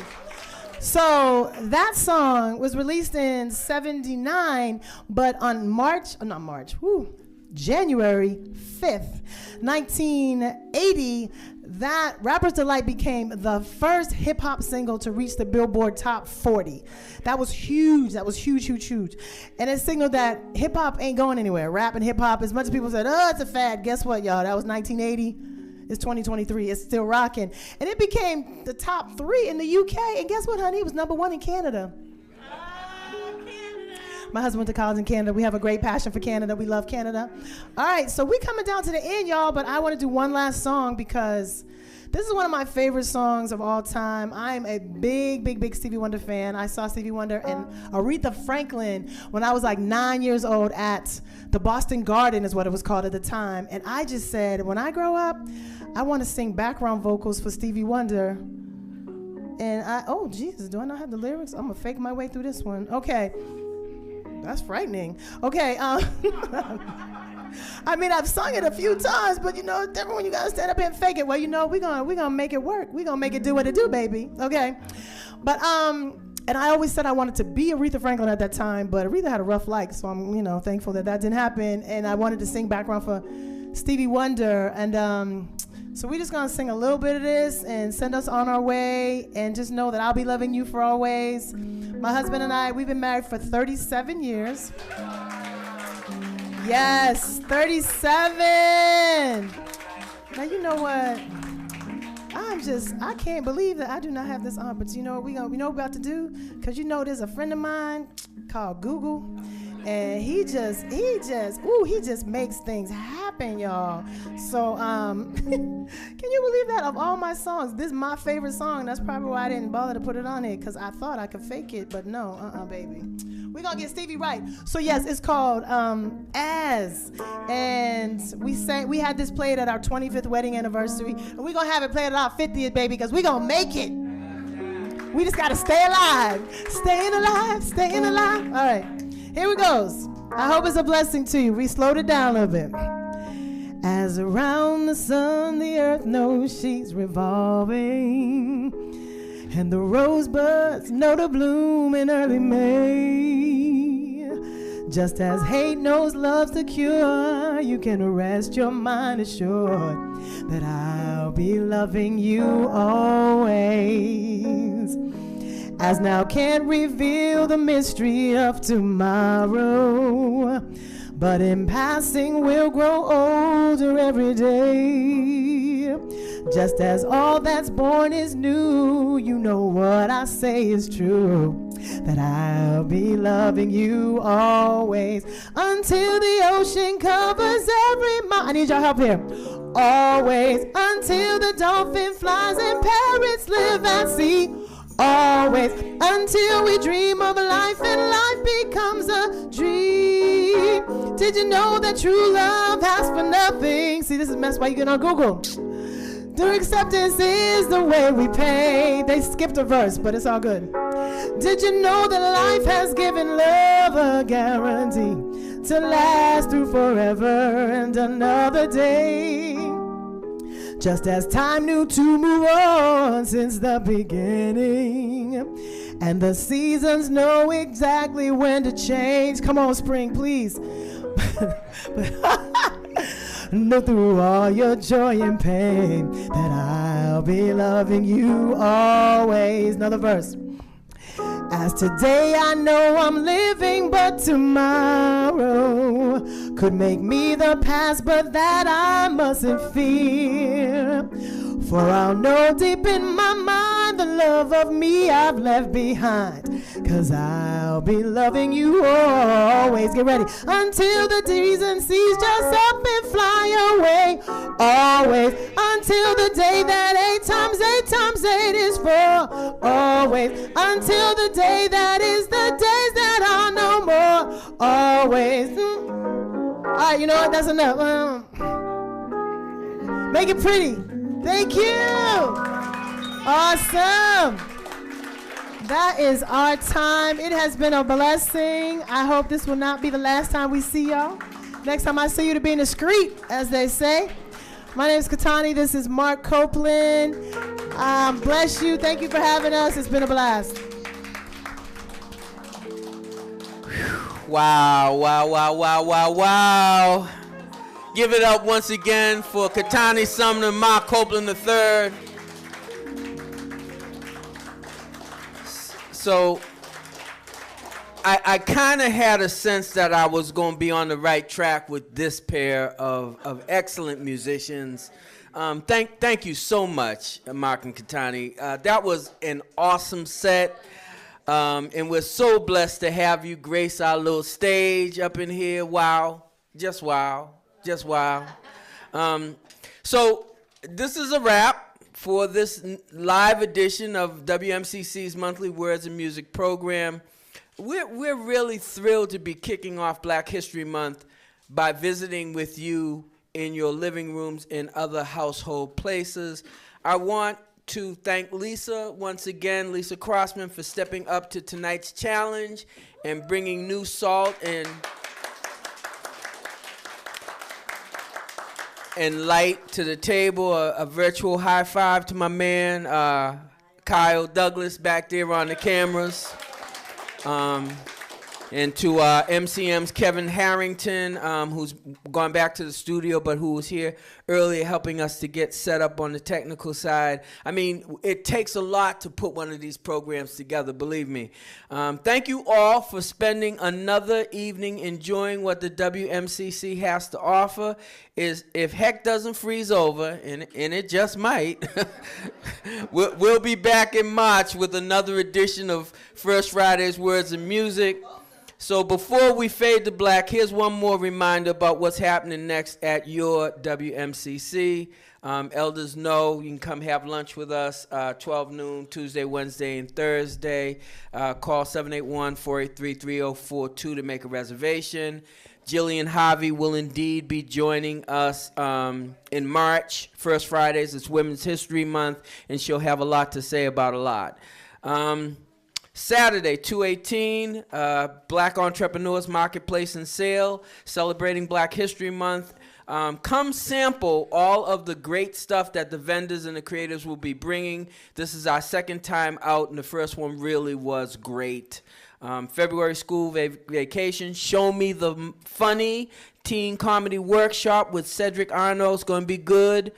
So that song was released in 79, but on January 5th, 1980, that Rapper's Delight became the first hip hop single to reach the Billboard Top 40. That was huge. That was huge, huge, huge. And it signaled that hip hop ain't going anywhere. Rap and hip hop, as much as people said, oh, it's a fad. Guess what, y'all? That was 1980. It's 2023. It's still rocking. And it became the top 3 in the UK. And guess what, honey? It was number 1 in Canada. My husband went to college in Canada. We have a great passion for Canada. We love Canada. All right, so we're coming down to the end, y'all, but I want to do one last song because this is one of my favorite songs of all time. I'm a big, big, big Stevie Wonder fan. I saw Stevie Wonder and Aretha Franklin when I was like 9 years old at the Boston Garden is what it was called at the time. And I just said, when I grow up, I want to sing background vocals for Stevie Wonder. And oh, Jesus, do I not have the lyrics? I'm going to fake my way through this one. Okay. That's frightening. Okay. I mean, I've sung it a few times, but you know, it's different when you gotta stand up and fake it. Well, you know, we're gonna make it work. We're gonna make it do what it do, baby. Okay. But and I always said I wanted to be Aretha Franklin at that time, but Aretha had a rough life, so I'm, you know, thankful that didn't happen. And I wanted to sing background for Stevie Wonder, and so we're just gonna sing a little bit of this and send us on our way, and just know that I'll be loving you for always. My husband and I, we've been married for 37 years. Yes, 37. Now, you know what? I can't believe that I do not have this on, but you know what we know what we're about to do? Because you know there's a friend of mine called Google, and he just makes things happen, y'all. So, can you believe that? Of all my songs, this is my favorite song. That's probably why I didn't bother to put it on it, because I thought I could fake it, but no, baby. We're going to get Stevie right. So, yes, it's called As. And we had this played at our 25th wedding anniversary. And we're going to have it played at our 50th, baby, because we're going to make it. We just got to stay alive. Staying alive, staying alive. All right, here it goes. I hope it's a blessing to you. We slowed it down a little bit. As around the sun, the earth knows she's revolving. And the rosebuds know to bloom in early May. Just as hate knows love's the cure, you can rest your mind assured that I'll be loving you always. As now can't reveal the mystery of tomorrow, but in passing we'll grow older every day. Just as all that's born is new, you know what I say is true, that I'll be loving you always, until the ocean covers every mountain. I need your help here. Always, until the dolphin flies and parrots live at sea. Always, until we dream of a life and life becomes a dream. Did you know that true love asks for nothing? See, this is a mess. Why you get on Google? True acceptance is the way we pay. They skipped a verse, but it's all good. Did you know that life has given love a guarantee to last through forever and another day? Just as time knew to move on since the beginning, and the seasons know exactly when to change. Come on, spring, please. Know through all your joy and pain that I'll be loving you always. Another verse. As today I know I'm living, but tomorrow could make me the past, but that I mustn't fear. For I'll know deep in my mind the love of me I've left behind, 'cause I'll be loving you always. Get ready. Until the D's and C's just up and fly away. Always. Until the day that 8 times 8 times 8 is 4. Always. Until the day that is the days that are no more. Always. All right, you know what? That's enough. Make it pretty. Thank you. Awesome. That is our time. It has been a blessing. I hope this will not be the last time we see y'all. Next time I see you to be in the street, as they say. My name is Katani. This is Marc Copeland. Bless you. Thank you for having us. It's been a blast. Wow, wow, wow, wow, wow, wow. Give it up once again for Katani Sumner, Marc Copeland III. So I kind of had a sense that I was going to be on the right track with this pair of excellent musicians. Thank you so much, Marc and Katani. That was an awesome set. And we're so blessed to have you grace our little stage up in here. Wow. Just wow. Just wow. So this is a wrap for this live edition of WMCC's monthly Words and Music program. We're really thrilled to be kicking off Black History Month by visiting with you in your living rooms and other household places. I want to thank Lisa once again, Lisa Crossman, for stepping up to tonight's challenge and bringing new salt and light to the table. A virtual high five to my man, Kyle Douglas, back there on the cameras. And to MCM's Kevin Harrington, who's gone back to the studio, but who was here earlier helping us to get set up on the technical side. I mean, it takes a lot to put one of these programs together, believe me. Thank you all for spending another evening enjoying what the WMCC has to offer. If heck doesn't freeze over, and it just might, we'll be back in March with another edition of First Friday's Words and Music. So before we fade to black, here's one more reminder about what's happening next at your WMCC. Elders know you can come have lunch with us 12 noon, Tuesday, Wednesday, and Thursday. Call 781-483-3042 to make a reservation. Jillian Harvey will indeed be joining us in March, First Fridays. It's Women's History Month, and she'll have a lot to say about a lot. Saturday, 2/18, Black Entrepreneurs Marketplace and Sale, celebrating Black History Month. Come sample all of the great stuff that the vendors and the creators will be bringing. This is our second time out, and the first one really was great. February school vacation. Show Me the Funny teen comedy workshop with Cedric Arnold is going to be good.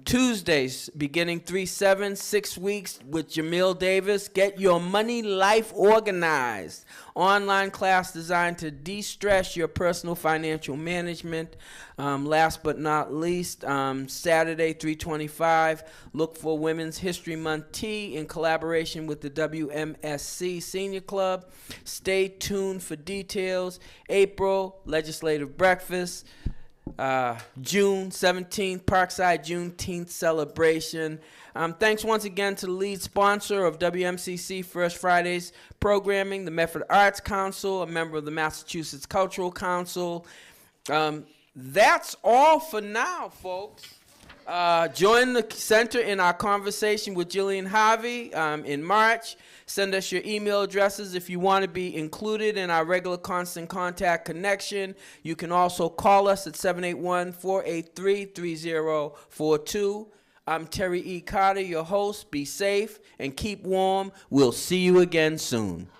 Tuesdays, beginning 3/7, 6 weeks with Jamil Davis. Get your money life organized. Online class designed to de-stress your personal financial management. Last but not least, Saturday, 3/25, look for Women's History Month tea in collaboration with the WMSC Senior Club. Stay tuned for details. April, legislative breakfast. June 17th, Parkside Juneteenth celebration. Thanks once again to the lead sponsor of WMCC First Fridays programming, the Medford Arts Council, a member of the Massachusetts Cultural Council. That's all for now, folks. Join the center in our conversation with Jillian Harvey in March. Send us your email addresses if you want to be included in our regular constant contact connection. You can also call us at 781-483-3042. I'm Terry E. Carter, your host. Be safe and keep warm. We'll see you again soon.